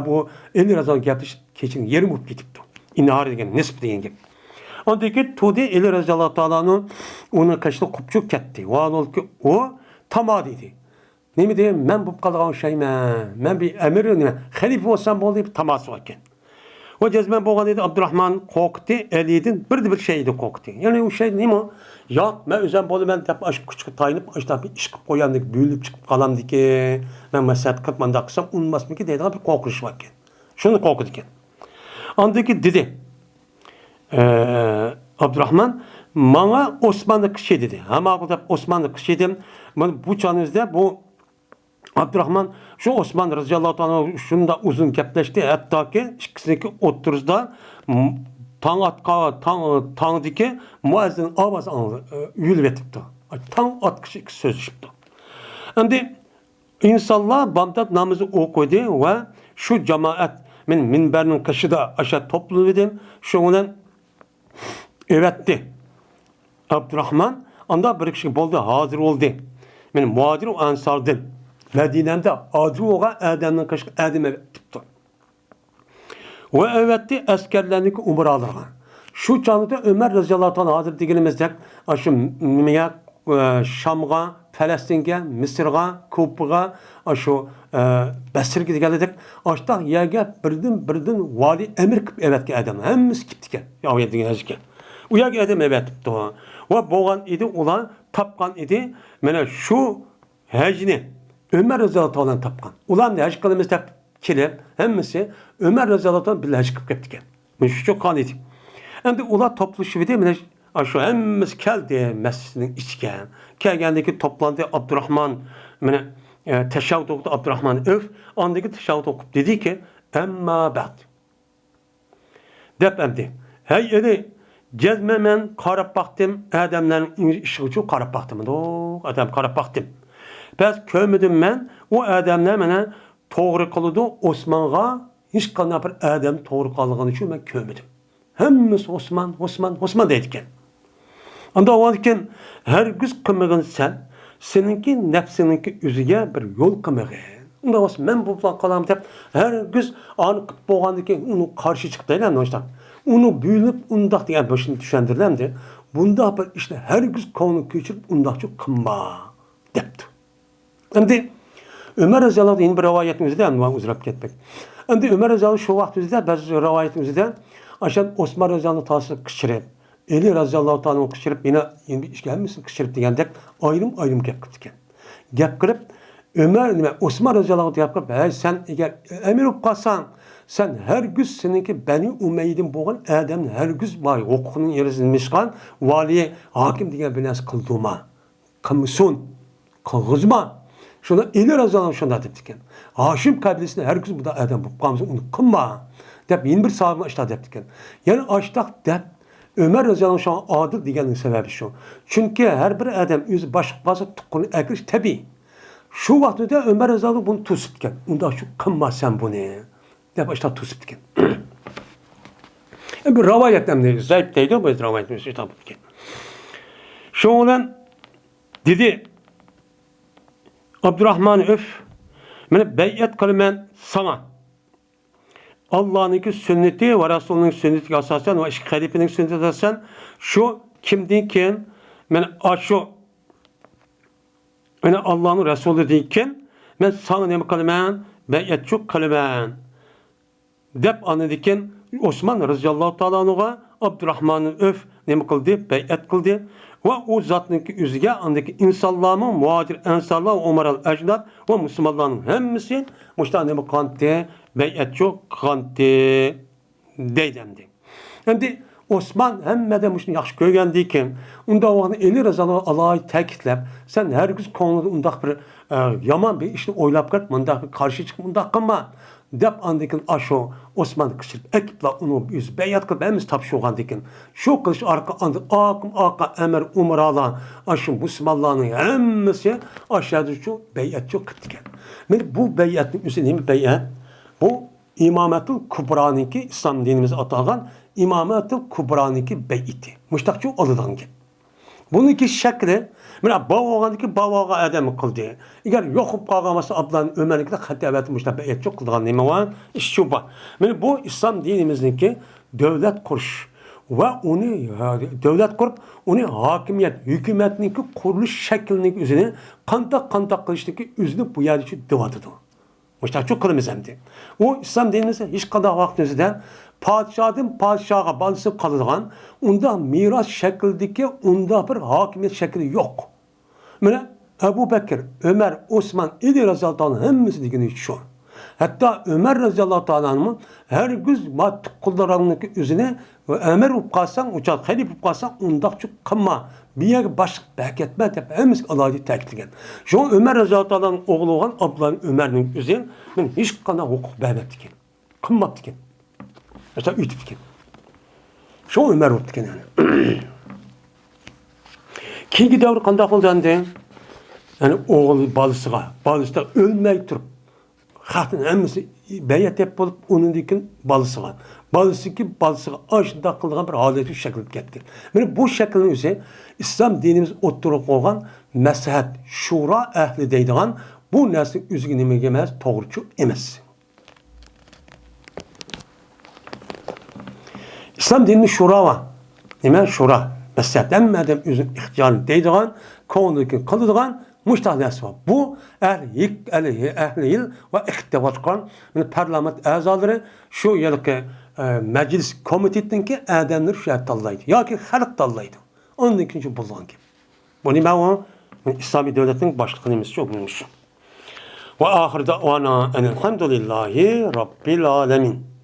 Speaker 2: bu Eli Razıyallahu yapmış keçinin yeri mi bup gitipti. İnhare degen nisp degen gibi. Ondaki tudi Eli Razıyallahu Teala'nın onun kaçta kupçuk ketti. O tamam dedi. Ne mi diyeyim? Ben bu kalağın şeyim. Ben bir emir halife olsam bu deyip taması varken. O cezmen boğan dedi Abdurrahman koktu. Eliydin bir şeydi koktu. Yani o şey ne mi? Ya ben özen bolu ben tep aşk küçük tayınıp aşkta bir iş koyandık büyülüp çıkıp kalam ki ben mesaat kırpmanda aksam unmaz mı ki dedi bir kokuş varken. Şunu kokudu ki. Andaki dedi Abdurrahman bana Osmanlı kişi dedi. Ama Osmanlı kişi dedim. Bu çağınızda bu Abdurrahman şu Osman Radıyallahu anh şunu da uzun kepleşti. Hatta ki ikisindeki oturuzda tang dike muazzin avaz yülvetipti. Tang at kişi söz çıktı. Şimdi insanlar Bağdat namazı okudu ve şu cemaat minberinin kaşıda aşağı topladım. Şundan evetti. Abdurrahman anda bir kişi oldu, hazır oldu. Benim muhadir o ansardım. Medine'de adı oğa Adem'den kaşık Adem'e tuttu. Ve evetti askerlerindeki umralarına. Şu çağında Ömer Radıyallahu anh hazır diyelimizde aşı Şam'a, Filistin'e, Mısır'a, Kup'a, aşı Basır'a geldik. Aşta yaga birden vali emir kıp evet ki Adem. Hemiz gittik. Ya yedin yazık. O yaga Adem evet tuttu. Ve boğan idi olan tapkan idi. Mene şu hecni Ömer Radıyallahu anh tapkan. Ulan ne hec kılımızda kilip hemisi Ömer Radıyallahu anh bile hec kıp gittik. Bu şu çok kan idi. Hem de ula toplu şivide mene Şu hemmimiz keldi mescidin içine. Kelgendeki toplandı Abdurrahman, teşavvud okudu Abdurrahman Öf, andaki teşavvud okup dedi ki, emma ba'd. Dep emdi. Hey eli, gezmemen karab baktım, adamların işi için karab baktım. Adam karab baktım. Bəs kömüdüm mən, o adamlar mənə doğru qılıdı, Osman'a hiç qanday bir adam doğru qaldığını üçün mən kömüdüm. Hemmimiz Osman deydikken. Anda o adken, her güz qımığın sen, seninki nefsininki üzüge bir yol qımığı. Onda olsun, mən bu plan qalam deyip, her güz anı qıp boğandıkken, onu karşı çıkıp deyiləm, işte. Onu büyülüp, undaq diyen başını düşendiriləm de, bunda bir işte her güz konu küçülüp, undaqçı qımma depti. Şimdi Ömer Raziyallahu yeni bir rivayetimizde hem uzurap ketmek. Şimdi Ömer Raziyallahu şu vaktimizde bazı rivayetimizde aşağı Osman Raziyallahu tasını kışırıp, Eli Raziyallahu ta'nın kışırıp yine bir iş gelmişsin kışırıp diyendek ayrım gep kıptıken. Gep kırıp Osman Raziyallahu yapıp sen eğer emir olup kalsan sen her güz seninki Beni Umeyyid'in boğan Adem'in her güz var hukukunun yerisini mişkan valiye hakim diye bir nas kıldığıma kımsın kılgızma. Şuna Eli Raziyallahu şunda deptiken. Haşim kabilesinde her güz bu da Adem bu kamsın onu kımma. Dep yeni bir sahibi açta deptiken. Yani açtak dep Ömer Raziyallahu şu an adil diyenin sebebi şu. Çünkü her bir adam yüzü başka tutkunu ekliş tabi. Şu vakitte Ömer Raziyallahu bunu tusupken. Onda şu kımma sen bunu. Dep açta tusupken. Bir ravayetten de zayıf değildi bu ravayetten işte tapıkken. Şu olan dedi Abdurrahman Öf beni beyat kılmen sana. Allah'ın sünneti ve Resulünün sünneti asasen ve halifenin sünneti asasen şu kimdeyken ben Allah'ın Resulü deyken ben sana ne kılmen beyat çok kılmen dep anladıkken Osman radıyallahu ta'ala anhu'a Abdurrahman'ın öf ne kıldı beyat kıldı ve o zatın ki üzge andaki insanların muhacir ensarlar umaral ecdad ve Müslümanların hemmisi müştahane kantı beyat çok kantı deydemdi. Şimdi Osman hemmede müştahane yaxşı köygəndiyken onda o Eli Raziyallahu Allah'ı təkitlep sen her gün konuda undaq bir yaman bir işte oylap kart mundaq bir karşı çıkıp undaq kılma dep andikin aşo Osman kışırıp ekipla onu yüz beyat kılıp hemiz tapşoğandikin şu kılıç arka andı aka emir umaralan aşın Müslümanların hemmisi aşağıda şu beyat çok kıttiken. Yani bu beyatın üzerine beyat bu İmametül Kubra'nınki İslam dinimize atağan İmametül Kubra'nınki beyti. Müştakçı alıdan ki. Bununki şekli mesela bağağındaki bağağa adamı kıldı. Eğer yokup bağaması Abdullah Ömer'inki de hatta evet müştak beyat çok kıldığın neyme var? İşte şu var. Yani bu İslam dinimizdeki devlet kuruş ve onu devlet kurup onu hakimiyet, hükümetindeki kuruluş şeklinin üzerine kantak kılıçtaki üzerine bu yer için dıvatıdı. Müştak çok kılımız hemdi. O İslam dinimizde hiç kadar vaktimizde padişahın padişaha balısı kalıdığan onda miras şekildeki onda bir hakimiyet şekli yok. Böyle Ebu Bekir, Ömer, Osman, Eli Raziyallahu Ta'nın hemmisi digini şu. Hatta Ömer Raziyallahu Ta'nın her güz maddi kullarının üzerine ve emir upkasan, uçak halif upkasan ondak çok kımma. Bir yer başlık beketme tep hemiz Allah'ı tekligen. Şu an Ömer Raziyallahu Ta'nın oğlu olan Abdullah Ömer'in üzerine ben hiç kana hukuk bekettiken. Kımma diken. İşte ütüp diken. Şu Ömer olup diken yani. Kingi davru kandak oldu yani oğlu balısıga ölmey turup hatın hemmisi beyat hep bolup onun dikin balısıga. Balısıga aşında kıldıgan bir haleti şekilde gitti. Yani bu şeklin üzerine İslam dinimiz oturup koygan mesahat, şura ehli deydiğen bu neslin üzgün emez, doğrucu emez. İslam dininin şura var. Hemen şura. Mesahat emmeden üzgün ihtiyarını deydiğen konudaki kılıdığan müştahnesi var. Bu ehli yıl ve iktivatkan parlament azaları şu yılki meclis komitetindeki adamlar şahit tallaydı. Ya ki halk tallaydı. Onun ikinci bulduğun gibi. Bunu ben o İslami devletin başlıkını çok bulmuşum. Ve ahir da'vana enelhamdülillahi rabbil alemin.